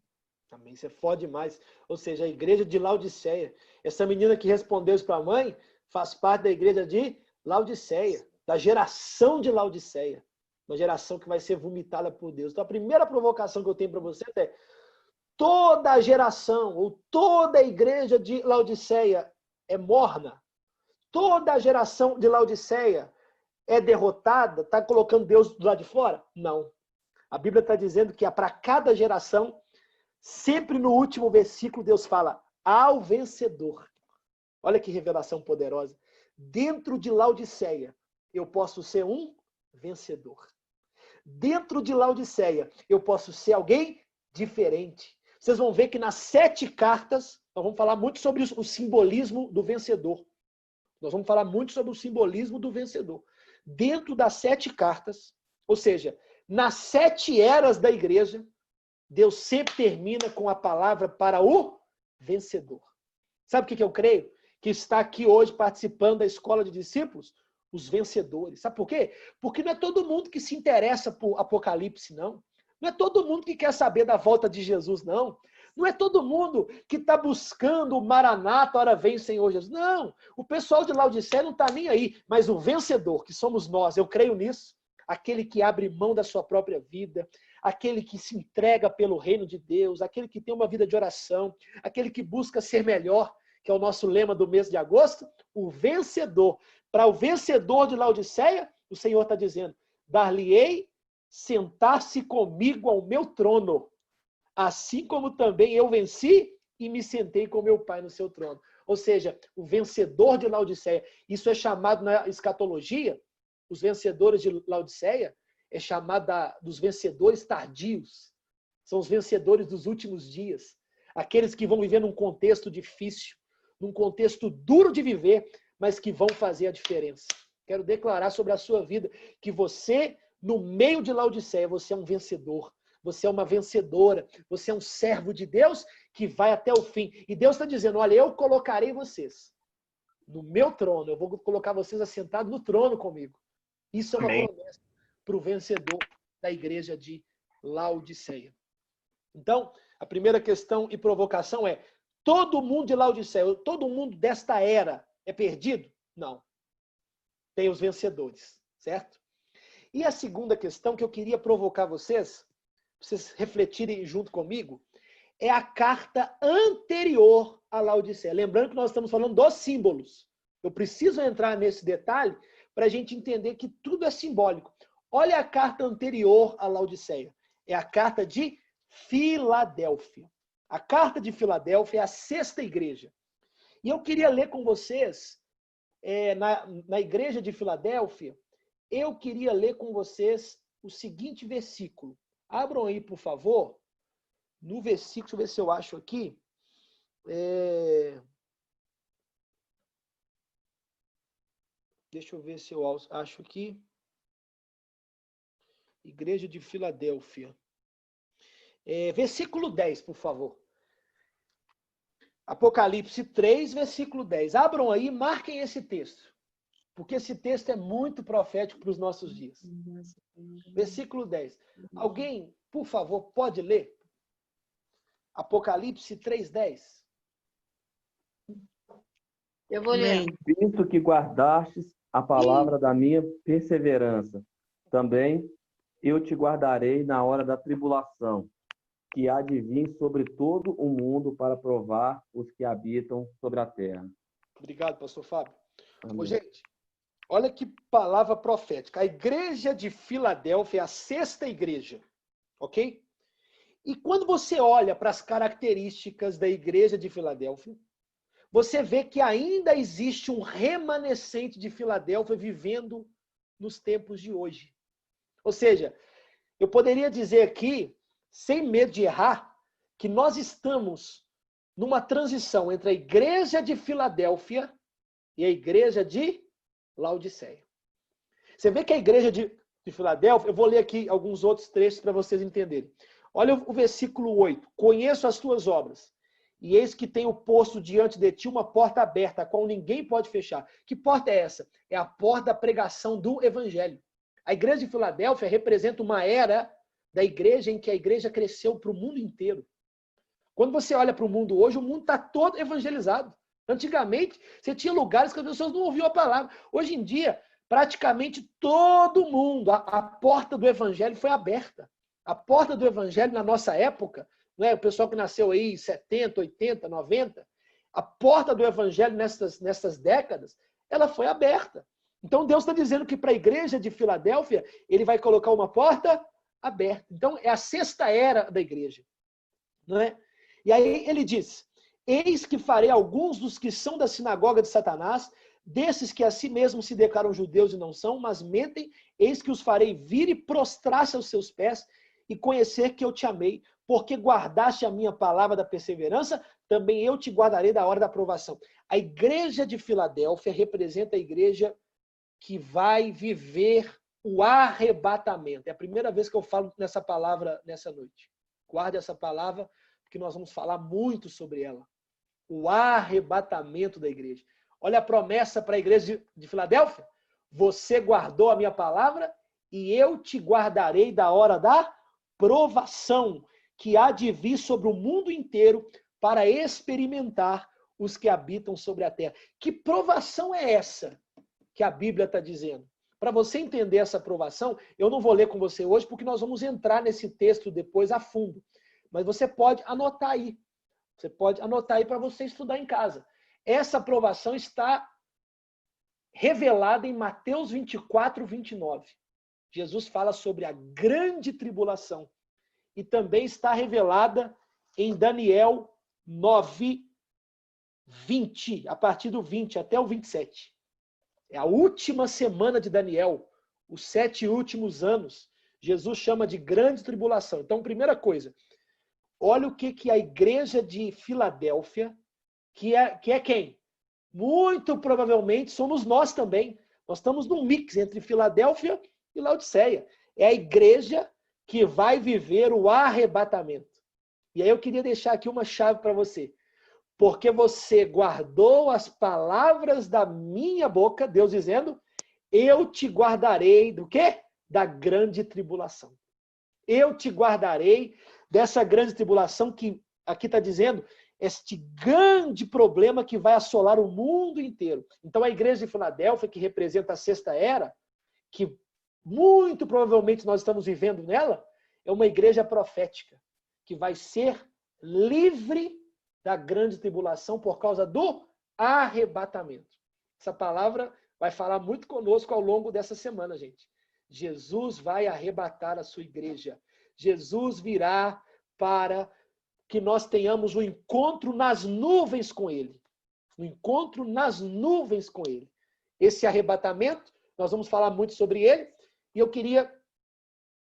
Speaker 1: Também você fode demais. Ou seja, a igreja de Laodiceia. Essa menina que respondeu isso para a mãe faz parte da igreja de Laodiceia, da geração de Laodiceia. Uma geração que vai ser vomitada por Deus. Então a primeira provocação que eu tenho para você é toda a geração ou toda a igreja de Laodiceia é morna. Toda a geração de Laodiceia é derrotada, está colocando Deus do lado de fora? Não. A Bíblia está dizendo que para cada geração, sempre no último versículo, Deus fala ao vencedor. Olha que revelação poderosa. Dentro de Laodiceia, eu posso ser um vencedor. Dentro de Laodiceia, eu posso ser alguém diferente. Vocês vão ver que nas 7 cartas, nós vamos falar muito sobre o simbolismo do vencedor. Nós vamos falar muito sobre o simbolismo do vencedor. Dentro das 7 cartas, ou seja, nas 7 eras da igreja, Deus sempre termina com a palavra para o vencedor. Sabe o que eu creio? Que está aqui hoje participando da escola de discípulos? Os vencedores. Sabe por quê? Porque não é todo mundo que se interessa por Apocalipse, não. Não é todo mundo que quer saber da volta de Jesus, não. Não é todo mundo que está buscando o Maranata, hora vem o Senhor Jesus. Não. O pessoal de Laodiceia não está nem aí. Mas o vencedor, que somos nós, eu creio nisso. Aquele que abre mão da sua própria vida, aquele que se entrega pelo reino de Deus, aquele que tem uma vida de oração, aquele que busca ser melhor, que é o nosso lema do mês de agosto, o vencedor. Para o vencedor de Laodiceia, o Senhor está dizendo, dar-lhe-ei sentar-se comigo ao meu trono, assim como também eu venci e me sentei com meu Pai no seu trono. Ou seja, o vencedor de Laodiceia, isso é chamado na escatologia, os vencedores de Laodiceia, é chamado dos vencedores tardios. São os vencedores dos últimos dias. Aqueles que vão viver num contexto difícil, num contexto duro de viver, mas que vão fazer a diferença. Quero declarar sobre a sua vida que você, no meio de Laodiceia, você é um vencedor. Você é uma vencedora. Você é um servo de Deus que vai até o fim. E Deus está dizendo, olha, eu colocarei vocês no meu trono. Eu vou colocar vocês assentados no trono comigo. Isso é uma promessa para o vencedor da igreja de Laodiceia. Então, a primeira questão e provocação é, todo mundo de Laodiceia, todo mundo desta era é perdido? Não. Tem os vencedores, certo? E a segunda questão que eu queria provocar vocês refletirem junto comigo, é a carta anterior a Laodiceia. Lembrando que nós estamos falando dos símbolos. Eu preciso entrar nesse detalhe para a gente entender que tudo é simbólico. Olha a carta anterior a Laodiceia. É a carta de Filadélfia. A carta de Filadélfia é a 6ª igreja. E eu queria ler com vocês na igreja de Filadélfia, eu queria ler com vocês o seguinte versículo. Abram aí, por favor, no versículo, deixa eu ver se eu acho aqui. Deixa eu ver se eu acho aqui. Igreja de Filadélfia. Versículo 10, por favor. Apocalipse 3, versículo 10. Abram aí, marquem esse texto. Porque esse texto é muito profético para os nossos dias. Versículo 10. Alguém, por favor, pode ler? Apocalipse 3, 10.
Speaker 2: Eu vou ler.
Speaker 3: Visto que guardastes a palavra da minha perseverança, também eu te guardarei na hora da tribulação, que há de vir sobre todo o mundo para provar os que habitam sobre a terra.
Speaker 1: Obrigado, pastor Fábio. Ô, gente, olha que palavra profética. A igreja de Filadélfia é a sexta igreja, ok? E quando você olha para as características da igreja de Filadélfia, você vê que ainda existe um remanescente de Filadélfia vivendo nos tempos de hoje. Ou seja, eu poderia dizer aqui, sem medo de errar, que nós estamos numa transição entre a igreja de Filadélfia e a igreja de Laodiceia. Você vê que a igreja de Filadélfia, eu vou ler aqui alguns outros trechos para vocês entenderem. Olha o versículo 8. Conheço as tuas obras, e eis que tenho posto diante de ti uma porta aberta, a qual ninguém pode fechar. Que porta é essa? É a porta da pregação do evangelho. A igreja de Filadélfia representa uma era da igreja em que a igreja cresceu para o mundo inteiro. Quando você olha para o mundo hoje, o mundo está todo evangelizado. Antigamente, você tinha lugares que as pessoas não ouviam a palavra. Hoje em dia, praticamente todo mundo, a porta do evangelho foi aberta. A porta do evangelho na nossa época, né, o pessoal que nasceu aí em 70, 80, 90, a porta do evangelho nessas décadas, ela foi aberta. Então Deus está dizendo que para a igreja de Filadélfia, ele vai colocar uma porta aberta. Então é a sexta era da igreja. Não é? E aí ele diz, eis que farei alguns dos que são da sinagoga de Satanás, desses que a si mesmos se declaram judeus e não são, mas mentem, eis que os farei vir e prostrar-se aos seus pés e conhecer que eu te amei, porque guardaste a minha palavra da perseverança, também eu te guardarei da hora da provação. A igreja de Filadélfia representa a igreja que vai viver o arrebatamento. É a primeira vez que eu falo nessa palavra nessa noite. Guarde essa palavra, porque nós vamos falar muito sobre ela. O arrebatamento da igreja. Olha a promessa para a igreja de Filadélfia. Você guardou a minha palavra e eu te guardarei da hora da provação que há de vir sobre o mundo inteiro para experimentar os que habitam sobre a terra. Que provação é essa que a Bíblia está dizendo? Para você entender essa provação, eu não vou ler com você hoje, porque nós vamos entrar nesse texto depois a fundo. Mas você pode anotar aí. Você pode anotar aí para você estudar em casa. Essa aprovação está revelada em Mateus 24, 29. Jesus fala sobre a grande tribulação. E também está revelada em Daniel 9, 20, a partir do 20 até o 27. É a última semana de Daniel, os 7 últimos anos. Jesus chama de grande tribulação. Então, primeira coisa, olha o que a igreja de Filadélfia, que é quem? Muito provavelmente somos nós também. Nós estamos num mix entre Filadélfia e Laodiceia. É a igreja que vai viver o arrebatamento. E aí eu queria deixar aqui uma chave para você. Porque você guardou as palavras da minha boca, Deus dizendo, eu te guardarei do quê? Da grande tribulação. Eu te guardarei dessa grande tribulação que aqui está dizendo, este grande problema que vai assolar o mundo inteiro. Então a igreja de Filadélfia, que representa a sexta era, que muito provavelmente nós estamos vivendo nela, é uma igreja profética, que vai ser livre da grande tribulação por causa do arrebatamento. Essa palavra vai falar muito conosco ao longo dessa semana, gente. Jesus vai arrebatar a sua igreja. Jesus virá para que nós tenhamos um encontro nas nuvens com ele. Um encontro nas nuvens com ele. esse arrebatamento. Nós vamos falar muito sobre ele. E eu queria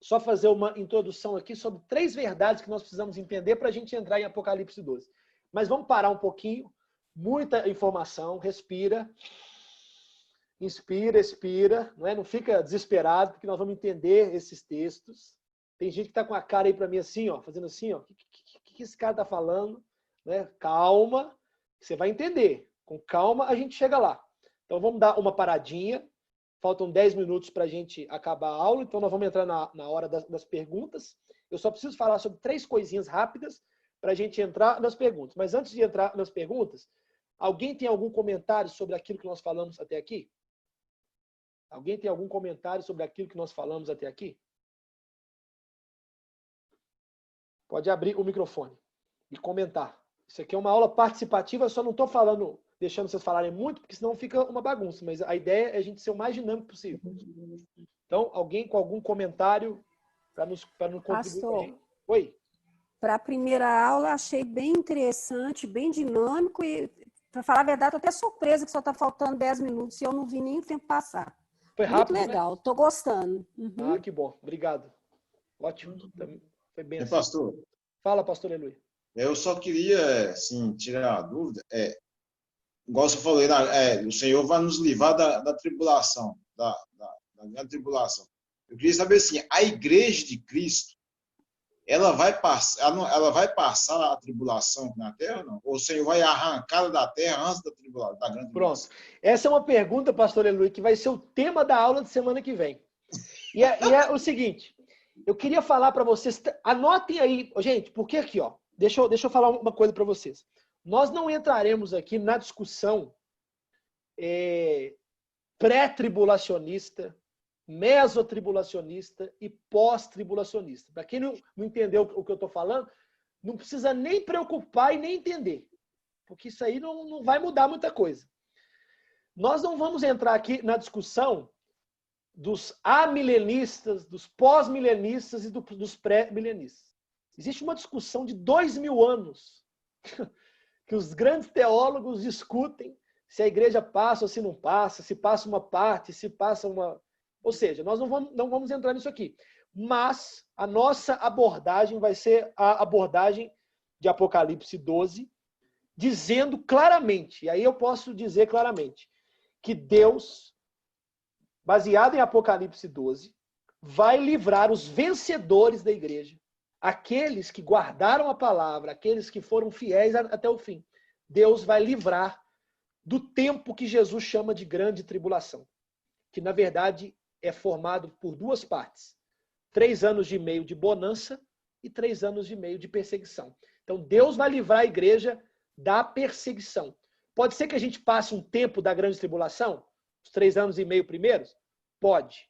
Speaker 1: só fazer uma introdução aqui sobre 3 verdades que nós precisamos entender para a gente entrar em Apocalipse 12. Mas vamos parar um pouquinho. Muita informação. Respira. Inspira, expira. Não fica desesperado, porque nós vamos entender esses textos. Tem gente que está com a cara aí para mim assim, ó, fazendo assim, ó. O que esse cara está falando? Calma, você vai entender. Com calma a gente chega lá. Então vamos dar uma paradinha. Faltam 10 minutos para a gente acabar a aula, então nós vamos entrar na hora das perguntas. Eu só preciso falar sobre 3 coisinhas rápidas para a gente entrar nas perguntas. Mas antes de entrar nas perguntas, alguém tem algum comentário sobre aquilo que nós falamos até aqui? Alguém tem algum comentário sobre aquilo que nós falamos até aqui? Pode abrir o microfone e comentar. Isso aqui é uma aula participativa, eu só não estou falando, deixando vocês falarem muito, porque senão fica uma bagunça. Mas a ideia é a gente ser o mais dinâmico possível. Então, alguém com algum comentário para nos contribuir?
Speaker 6: Pastor,
Speaker 1: oi.
Speaker 6: Para a primeira aula, achei bem interessante, bem dinâmico e, para falar a verdade, estou até surpresa que só está faltando 10 minutos e eu não vi nem o tempo passar.
Speaker 1: Foi rápido,
Speaker 6: muito legal, estou gostando.
Speaker 1: Ah, que bom. Obrigado. Ótimo. Foi bem assim.
Speaker 9: Pastor?
Speaker 1: Fala, pastor Eloy.
Speaker 9: Eu só queria, assim, tirar a dúvida. Igual você falou, o Senhor vai nos livrar da tribulação, da grande tribulação. Eu queria saber, assim, a igreja de Cristo, ela vai passar a tribulação na Terra ou não? Ou o Senhor vai arrancá-la da Terra antes da tribulação, da grande tribulação?
Speaker 1: Pronto. Essa é uma pergunta, pastor Eloy, que vai ser o tema da aula de semana que vem. E é o seguinte, eu queria falar para vocês, anotem aí, gente, porque aqui, ó, deixa eu falar uma coisa para vocês. Nós não entraremos aqui na discussão pré-tribulacionista, mesotribulacionista e pós-tribulacionista. Para quem não entendeu o que eu estou falando, não precisa nem preocupar e nem entender, porque isso aí não vai mudar muita coisa. Nós não vamos entrar aqui na discussão dos amilenistas, dos pós-milenistas e dos pré-milenistas. Existe uma discussão de 2000 anos que os grandes teólogos discutem se a igreja passa ou se não passa, se passa uma parte, se passa uma... Ou seja, nós não vamos entrar nisso aqui. Mas a nossa abordagem vai ser a abordagem de Apocalipse 12, dizendo claramente, e aí eu posso dizer claramente, que Deus, baseado em Apocalipse 12, vai livrar os vencedores da igreja, aqueles que guardaram a palavra, aqueles que foram fiéis até o fim. Deus vai livrar do tempo que Jesus chama de grande tribulação, que na verdade é formado por 2 partes. 3 anos e meio de bonança e 3 anos e meio de perseguição. Então Deus vai livrar a igreja da perseguição. Pode ser que a gente passe um tempo da grande tribulação, os 3 anos e meio primeiros? Pode.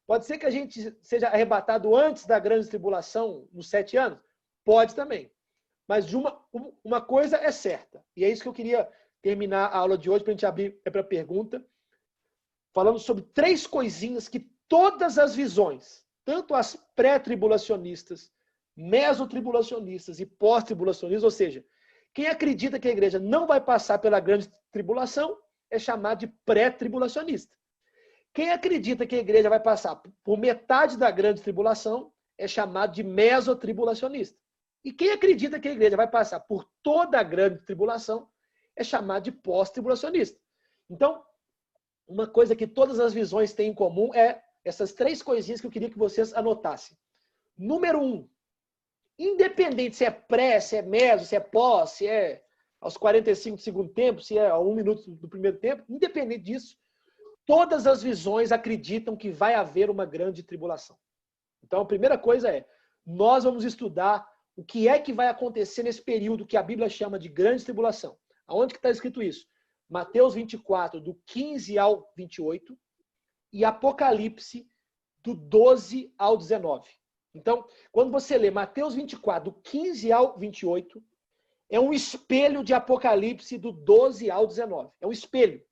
Speaker 1: Pode ser que a gente seja arrebatado antes da grande tribulação, nos 7 anos? Pode também. Mas uma coisa é certa, e é isso que eu queria terminar a aula de hoje, para a gente abrir para a pergunta, falando sobre 3 coisinhas que todas as visões, tanto as pré-tribulacionistas, mesotribulacionistas e pós-tribulacionistas, ou seja, quem acredita que a igreja não vai passar pela grande tribulação é chamado de pré-tribulacionista. Quem acredita que a igreja vai passar por metade da grande tribulação é chamado de mesotribulacionista. E quem acredita que a igreja vai passar por toda a grande tribulação é chamado de pós-tribulacionista. Então, uma coisa que todas as visões têm em comum é essas 3 coisinhas que eu queria que vocês anotassem. Número 1, independente se é pré, se é meso, se é pós, se é aos 45 do segundo tempo, se é a 1 minuto do primeiro tempo, independente disso, todas as visões acreditam que vai haver uma grande tribulação. Então, a primeira coisa é, nós vamos estudar o que é que vai acontecer nesse período que a Bíblia chama de grande tribulação. Aonde que está escrito isso? Mateus 24, do 15 ao 28, e Apocalipse, do 12 ao 19. Então, quando você lê Mateus 24, do 15 ao 28, é um espelho de Apocalipse, do 12 ao 19. É um espelho.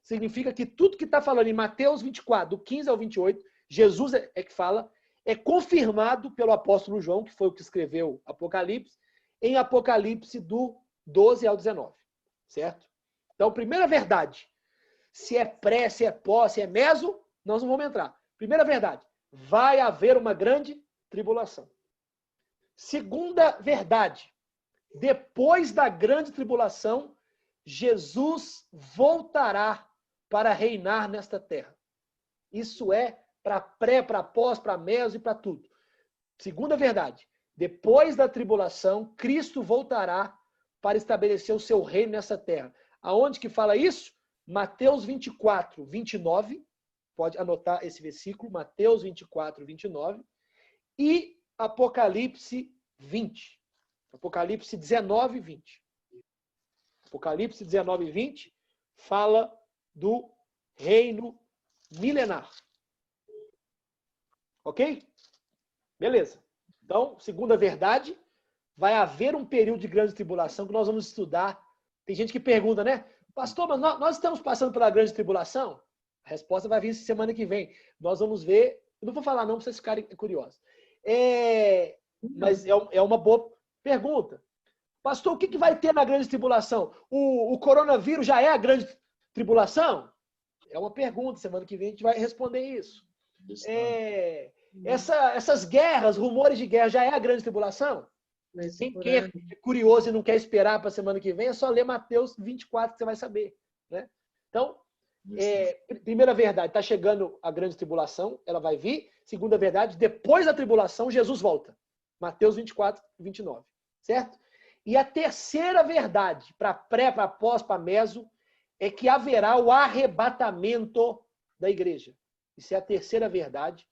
Speaker 1: Significa que tudo que está falando em Mateus 24, do 15 ao 28, Jesus é que fala, é confirmado pelo apóstolo João, que foi o que escreveu Apocalipse, em Apocalipse do 12 ao 19. Certo? Então, primeira verdade. se é pré, se é pós, se é meso, nós não vamos entrar. Primeira verdade, vai haver uma grande tribulação. Segunda verdade, depois da grande tribulação, Jesus voltará para reinar nesta terra. Isso é para pré, para pós, para meso e para tudo. Segunda verdade, depois da tribulação, Cristo voltará para estabelecer o seu reino nessa terra. Aonde que fala isso? Mateus 24, 29. Pode anotar esse versículo, Mateus 24, 29. E Apocalipse 20. Apocalipse 19, 20. Apocalipse 19, 20 fala do reino milenar. Ok? Beleza. Então, segunda verdade, vai haver um período de grande tribulação que nós vamos estudar. Tem gente que pergunta, né? Pastor, mas nós estamos passando pela grande tribulação? A resposta vai vir semana que vem. Nós vamos ver. Eu não vou falar não, para vocês ficarem curiosos. Mas é uma boa pergunta. Pastor, o que vai ter na grande tribulação? O coronavírus já é a grande tribulação? É uma pergunta. Semana que vem a gente vai responder isso. Essas guerras, rumores de guerra, já é a grande tribulação? Quem é curioso e não quer esperar para a semana que vem, é só ler Mateus 24 que você vai saber. Né? Então, primeira verdade, está chegando a grande tribulação, ela vai vir. Segunda verdade, depois da tribulação, Jesus volta. Mateus 24, 29. Certo? E a terceira verdade, para pré, para pós, para meso, é que haverá o arrebatamento da igreja. Isso é a terceira verdade.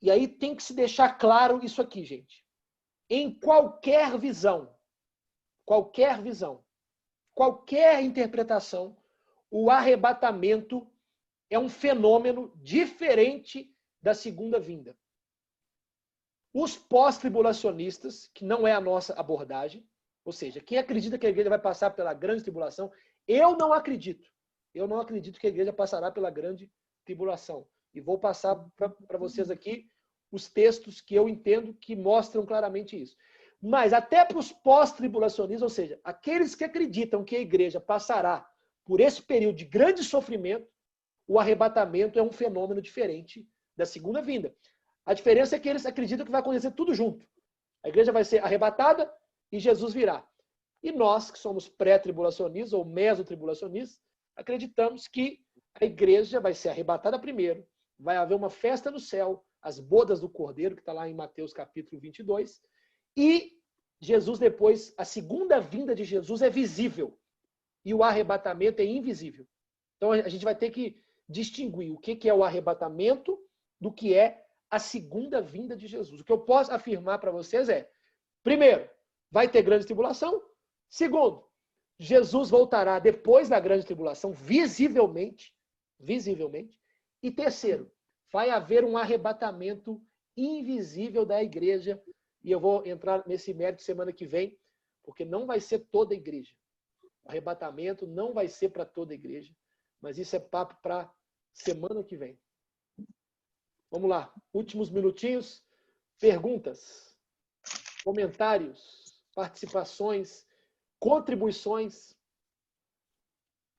Speaker 1: E aí tem que se deixar claro isso aqui, gente. Em qualquer visão, qualquer interpretação, o arrebatamento é um fenômeno diferente da segunda vinda. Os pós-tribulacionistas, que não é a nossa abordagem, ou seja, quem acredita que a igreja vai passar pela grande tribulação, eu não acredito. Eu não acredito que a igreja passará pela grande tribulação. E vou passar para vocês aqui os textos que eu entendo que mostram claramente isso. Mas até para os pós-tribulacionistas, ou seja, aqueles que acreditam que a igreja passará por esse período de grande sofrimento, o arrebatamento é um fenômeno diferente da segunda vinda. A diferença é que eles acreditam que vai acontecer tudo junto. A igreja vai ser arrebatada e Jesus virá. E nós, que somos pré-tribulacionistas ou mesotribulacionistas, acreditamos que a igreja vai ser arrebatada primeiro, vai haver uma festa no céu, as bodas do Cordeiro, que está lá em Mateus capítulo 22, e Jesus depois, a segunda vinda de Jesus é visível, e o arrebatamento é invisível. Então a gente vai ter que distinguir o que é o arrebatamento do que é a segunda vinda de Jesus. O que eu posso afirmar para vocês é, primeiro, vai ter grande tribulação. Segundo, Jesus voltará depois da grande tribulação, visivelmente. E terceiro, vai haver um arrebatamento invisível da igreja. E eu vou entrar nesse mérito semana que vem, porque não vai ser toda a igreja. O arrebatamento não vai ser para toda a igreja, mas isso é papo para semana que vem. Vamos lá, últimos minutinhos. Perguntas, comentários, participações, contribuições.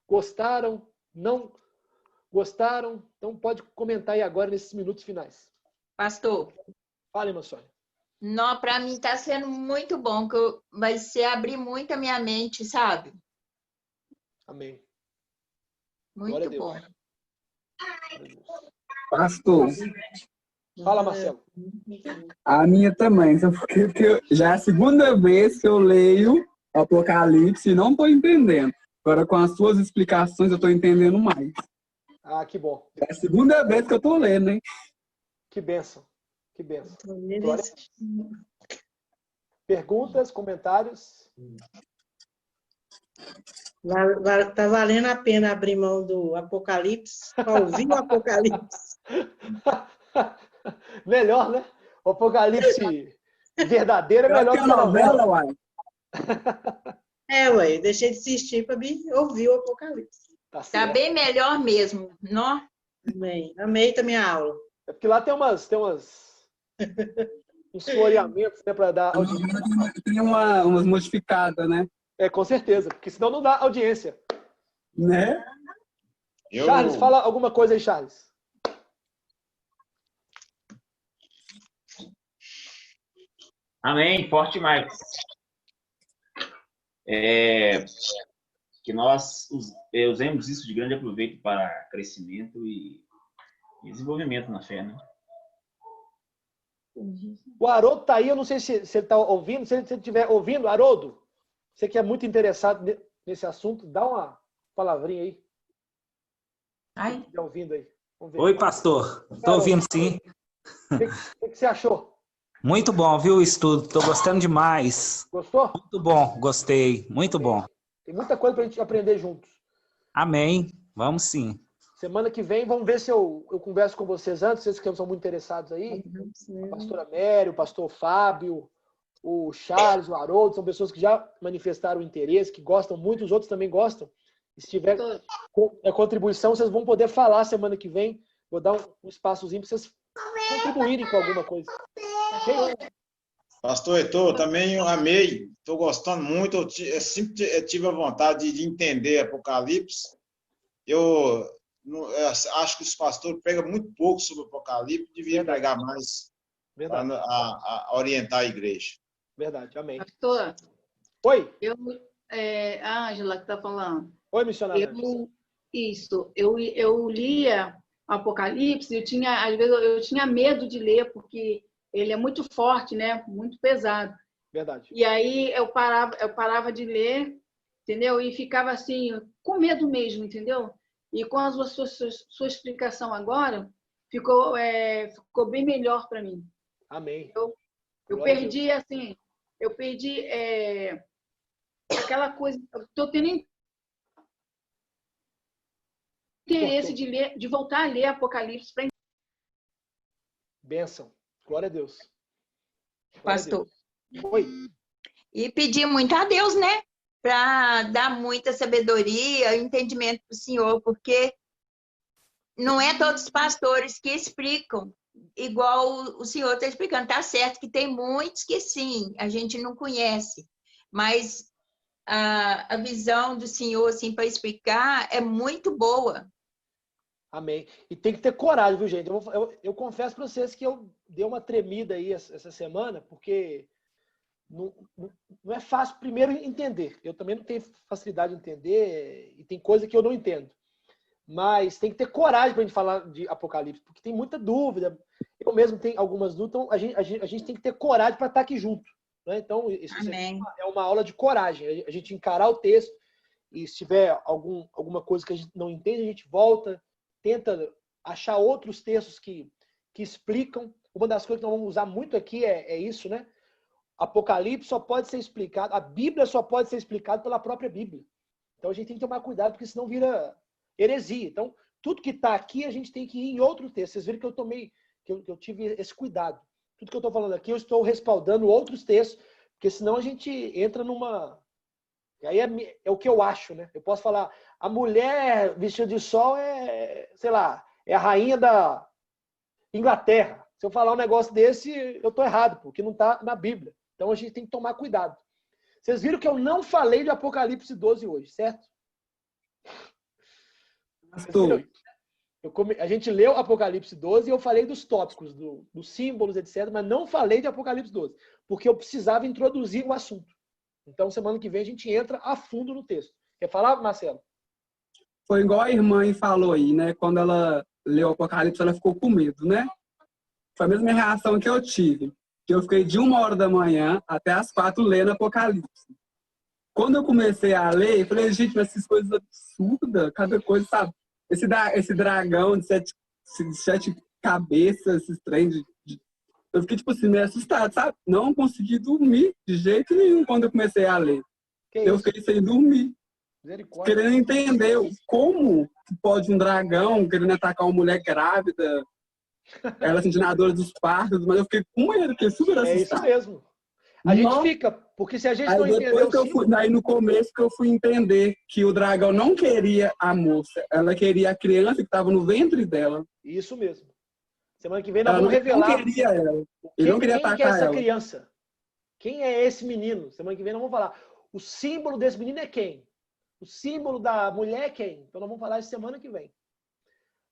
Speaker 1: Gostaram? Não gostaram? Então pode comentar aí agora nesses minutos finais.
Speaker 2: Pastor.
Speaker 1: Fala, irmã Sônia.
Speaker 2: Não, para mim está sendo muito bom, que vai ser abrir muito a minha mente, sabe?
Speaker 1: Amém.
Speaker 2: Muito bom.
Speaker 10: Pastor.
Speaker 1: Fala, Marcelo.
Speaker 10: A minha também, porque já é a segunda vez que eu leio Apocalipse e não estou entendendo. Agora, com as suas explicações, eu estou entendendo mais.
Speaker 1: Ah, que bom.
Speaker 10: É a segunda vez que eu estou lendo, hein?
Speaker 1: Que bênção. Que bênção. Perguntas, comentários?
Speaker 8: Tá valendo a pena abrir mão do Apocalipse, para ouvir o Apocalipse.
Speaker 1: Melhor, né? O Apocalipse verdadeiro é melhor que a novela, uai.
Speaker 8: Ué, deixei de assistir para ouvir o Apocalipse.
Speaker 2: Tá bem melhor mesmo, não?
Speaker 8: Amei também a aula.
Speaker 1: É porque lá tem uns floreamentos, né, para dar audiência.
Speaker 10: Tem umas modificadas, né?
Speaker 1: Com certeza, porque senão não dá audiência.
Speaker 10: Né?
Speaker 1: Charles, fala alguma coisa aí, Charles.
Speaker 4: Amém. Forte demais. Que nós usemos isso de grande aproveito para crescimento e desenvolvimento na fé, né?
Speaker 1: O Haroldo está aí, eu não sei se ele está ouvindo. Se ele estiver ouvindo, Haroldo, você que é muito interessado nesse assunto, dá uma palavrinha aí.
Speaker 11: Ai.
Speaker 1: Está ouvindo aí?
Speaker 11: Oi, pastor. Estou ouvindo, sim.
Speaker 1: O que você achou?
Speaker 11: Muito bom, viu, o estudo. Estou gostando demais.
Speaker 1: Gostou?
Speaker 11: Muito bom, gostei. Muito bom.
Speaker 1: Tem muita coisa para a gente aprender juntos.
Speaker 11: Amém. Vamos sim.
Speaker 1: Semana que vem, vamos ver se eu converso com vocês antes, vocês que são muito interessados aí. A pastora Mary, o pastor Fábio, o Charles, o Haroldo, são pessoas que já manifestaram interesse, que gostam muito, os outros também gostam. E se tiver a contribuição, vocês vão poder falar semana que vem. Vou dar um espaçozinho para vocês contribuírem com alguma coisa.
Speaker 9: Pastor Heitor, também eu amei, estou gostando muito, eu sempre tive a vontade de entender Apocalipse. Eu acho que os pastores pregam muito pouco sobre o Apocalipse, deviam pregar mais para orientar a igreja.
Speaker 1: Verdade, amém.
Speaker 12: Pastor,
Speaker 1: oi.
Speaker 12: A Ângela que está falando.
Speaker 1: Oi, missionária.
Speaker 12: Eu lia Apocalipse, às vezes eu tinha medo de ler, porque ele é muito forte, né? Muito pesado.
Speaker 1: Verdade.
Speaker 12: E aí eu parava de ler, entendeu? E ficava assim, com medo mesmo, entendeu? E com a sua explicação agora, ficou bem melhor para mim.
Speaker 1: Amém.
Speaker 12: Eu perdi, assim, aquela coisa, estou tendo interesse de voltar a ler Apocalipse para.
Speaker 1: Bênção. Glória a Deus.
Speaker 2: Pastor.
Speaker 1: Oi.
Speaker 2: E pedir muito a Deus, né? Para dar muita sabedoria, entendimento para o Senhor, porque não é todos os pastores que explicam igual o Senhor está explicando. Está certo que tem muitos que sim, a gente não conhece, mas a visão do Senhor assim, para explicar é muito boa.
Speaker 1: Amém. E tem que ter coragem, viu, gente? Eu confesso para vocês que eu dei uma tremida aí essa semana, porque não é fácil, primeiro, entender. Eu também não tenho facilidade de entender e tem coisa que eu não entendo. Mas tem que ter coragem para a gente falar de Apocalipse, porque tem muita dúvida. Eu mesmo tenho algumas dúvidas, então a gente tem que ter coragem para estar aqui junto. Né? Então, isso é uma aula de coragem. A gente encarar o texto e se tiver alguma coisa que a gente não entende, a gente volta, tenta achar outros textos que explicam. Uma das coisas que nós vamos usar muito aqui é isso, né? Apocalipse só pode ser explicado, a Bíblia só pode ser explicada pela própria Bíblia. Então a gente tem que tomar cuidado, porque senão vira heresia. Então, tudo que está aqui, a gente tem que ir em outro texto. Vocês viram que eu tive esse cuidado. Tudo que eu estou falando aqui, eu estou respaldando outros textos, porque senão a gente entra numa... E aí é o que eu acho, né? Eu posso falar, a mulher vestida de sol sei lá, é a rainha da Inglaterra. Se eu falar um negócio desse, eu estou errado, porque não está na Bíblia. Então a gente tem que tomar cuidado. Vocês viram que eu não falei de Apocalipse 12 hoje, certo? A gente leu Apocalipse 12 e eu falei dos tópicos, dos símbolos, etc., mas não falei de Apocalipse 12, porque eu precisava introduzir o assunto. Então, semana que vem, a gente entra a fundo no texto. Quer falar, Marcelo?
Speaker 10: Foi igual a irmã falou aí, né? Quando ela leu o Apocalipse, ela ficou com medo, né? Foi a mesma reação que eu tive. Que eu fiquei de 1h da manhã até as 4 lendo Apocalipse. Quando eu comecei a ler, eu falei, gente, mas essas coisas absurdas, cada coisa, sabe? Esse dragão de 7 cabeças, esses trem eu fiquei, tipo assim, meio assustado, sabe? Não consegui dormir de jeito nenhum quando eu comecei a ler. Eu fiquei sem dormir. Querendo entender como pode um dragão querendo atacar uma mulher grávida, ela sentinadora dos partos, mas eu fiquei com medo, fiquei super assustado.
Speaker 1: É isso mesmo. A gente fica, porque se a gente não entendeu...
Speaker 10: Daí no começo que eu fui entender que o dragão não queria a moça, ela queria a criança que estava no ventre dela.
Speaker 1: Isso mesmo. Semana que vem nós vamos revelar.
Speaker 10: Não queria ela. Ele não queria atacar
Speaker 1: quem é essa
Speaker 10: ela.
Speaker 1: criança? Quem é esse menino? Semana que vem nós vamos falar. O símbolo desse menino é quem? O símbolo da mulher é quem? Então nós vamos falar isso semana que vem.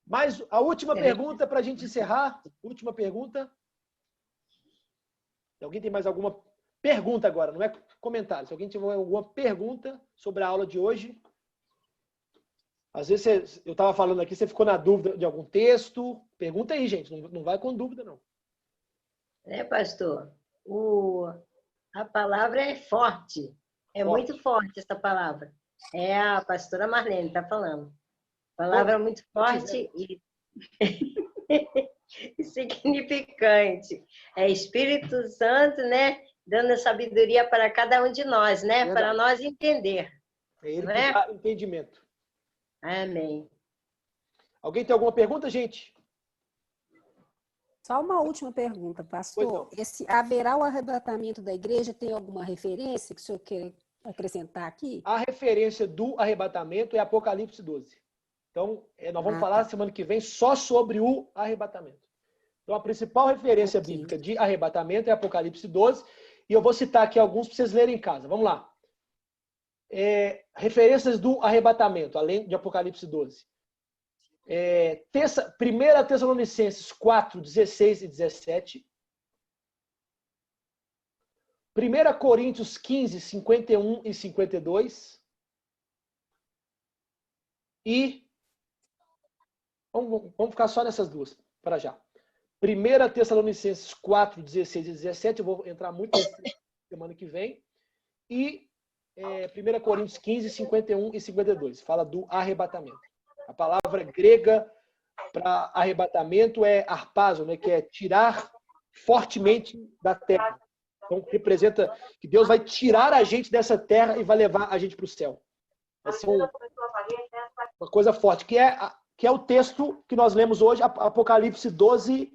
Speaker 1: Mas a última pergunta para a gente encerrar. Última pergunta. Alguém tem mais alguma pergunta agora? Não é comentário. Se alguém tiver alguma pergunta sobre a aula de hoje. Às vezes eu estava falando aqui, você ficou na dúvida de algum texto. Pergunta aí, gente. Não vai com dúvida, não.
Speaker 13: Pastor? A palavra é forte. É forte. Muito forte essa palavra. É a pastora Marlene está falando. Palavra muito forte e significante. É Espírito Santo, né? Dando a sabedoria para cada um de nós, né? Verdade. Para nós entender.
Speaker 1: É ele que dá entendimento.
Speaker 13: Amém.
Speaker 1: Alguém tem alguma pergunta, gente?
Speaker 6: Só uma última pergunta, pastor. Haverá o arrebatamento da igreja? Tem alguma referência que o senhor quer acrescentar aqui?
Speaker 1: A referência do arrebatamento é Apocalipse 12. Então, nós vamos falar semana que vem só sobre o arrebatamento. Então, a principal referência bíblica de arrebatamento é Apocalipse 12. E eu vou citar aqui alguns para vocês lerem em casa. Vamos lá. Referências do arrebatamento, além de Apocalipse 12. 1 Tessalonicenses 4, 16 e 17. 1 Coríntios 15, 51 e 52. E vamos ficar só nessas duas, para já. 1 Tessalonicenses 4, 16 e 17. Eu vou entrar muito semana que vem. E 1 Coríntios 15, 51 e 52. Fala do arrebatamento. A palavra grega para arrebatamento é harpazo, né, que é tirar fortemente da terra. Então, representa que Deus vai tirar a gente dessa terra e vai levar a gente para o céu. Vai ser uma coisa forte, que é o texto que nós lemos hoje, Apocalipse 12,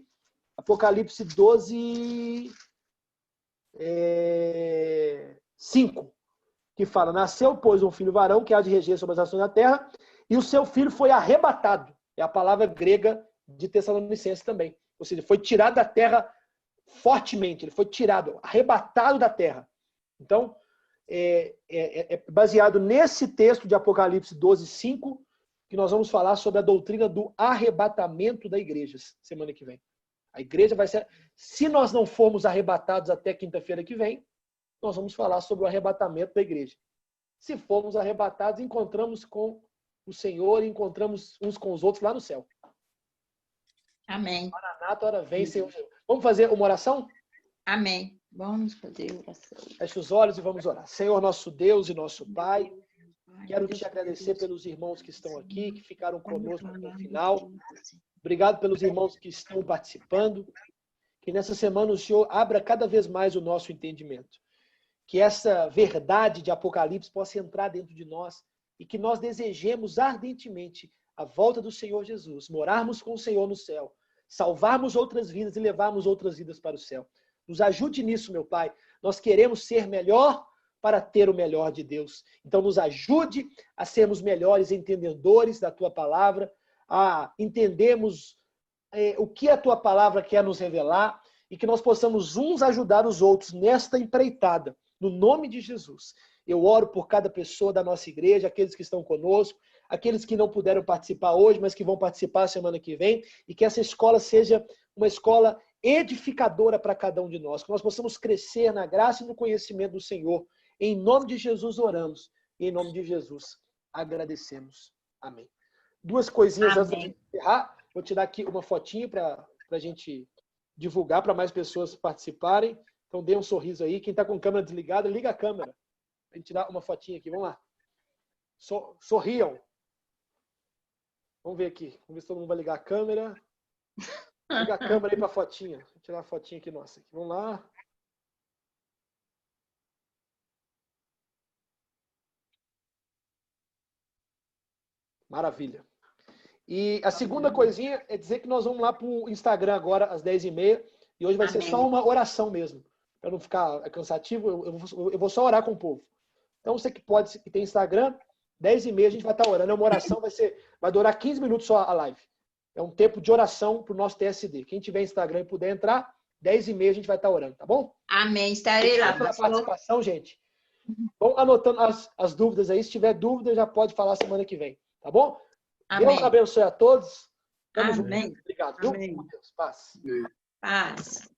Speaker 1: 5, que fala: nasceu, pois, um filho varão que há de reger sobre as nações da terra, e o seu filho foi arrebatado. É a palavra grega de Tessalonicenses também. Ou seja, foi tirado da terra fortemente, ele foi tirado, arrebatado da terra. Então, é baseado nesse texto de Apocalipse 12, 5, que nós vamos falar sobre a doutrina do arrebatamento da igreja, semana que vem. A igreja vai ser... Se nós não formos arrebatados até quinta-feira que vem, nós vamos falar sobre o arrebatamento da igreja. Se formos arrebatados, encontramos com o Senhor e encontramos uns com os outros lá no céu.
Speaker 2: Amém.
Speaker 1: Maranata, ora vem, Senhor. Vamos fazer uma oração?
Speaker 2: Amém. Vamos fazer oração.
Speaker 1: Feche os olhos e vamos orar. Senhor, nosso Deus e nosso Pai, quero te agradecer pelos irmãos que estão aqui, que ficaram conosco até o final. Obrigado pelos irmãos que estão participando. Que nessa semana o Senhor abra cada vez mais o nosso entendimento. Que essa verdade de Apocalipse possa entrar dentro de nós e que nós desejemos ardentemente a volta do Senhor Jesus, morarmos com o Senhor no céu, salvarmos outras vidas e levarmos outras vidas para o céu. Nos ajude nisso, meu Pai. Nós queremos ser melhor para ter o melhor de Deus. Então, nos ajude a sermos melhores entendedores da Tua palavra, a entendermos o que a Tua palavra quer nos revelar e que nós possamos uns ajudar os outros nesta empreitada, no nome de Jesus. Eu oro por cada pessoa da nossa igreja, aqueles que estão conosco, aqueles que não puderam participar hoje, mas que vão participar semana que vem, e que essa escola seja uma escola edificadora para cada um de nós, que nós possamos crescer na graça e no conhecimento do Senhor. Em nome de Jesus oramos, e em nome de Jesus agradecemos. Amém. Duas coisinhas antes de encerrar. Vou tirar aqui uma fotinha para a gente divulgar para mais pessoas participarem. Então dê um sorriso aí. Quem está com a câmera desligada, liga a câmera. A gente tirar uma fotinha aqui. Vamos lá. Sorriam. Vamos ver aqui. Vamos ver se todo mundo vai ligar a câmera. Liga a câmera aí para a fotinha. Vou tirar a fotinha aqui nossa. Vamos lá. Maravilha. E a segunda coisinha é dizer que nós vamos lá para o Instagram agora, às 10h30. E hoje vai ser só uma oração mesmo. Para não ficar cansativo, eu vou só orar com o povo. Então, você que tem Instagram, 10h30 a gente vai estar orando. É uma oração, vai durar 15 minutos só a live. É um tempo de oração para o nosso TSD. Quem tiver Instagram e puder entrar, 10h30 a gente vai estar orando, tá bom?
Speaker 2: Amém. Estarei lá.
Speaker 1: Pela participação, gente. Vão anotando as dúvidas aí. Se tiver dúvida, já pode falar semana que vem. Tá bom?
Speaker 2: Amém.
Speaker 1: Deus abençoe a todos. Tamo
Speaker 2: Amém.
Speaker 1: junto. Obrigado, viu?
Speaker 2: Amém.
Speaker 1: Deus, paz.
Speaker 2: Paz.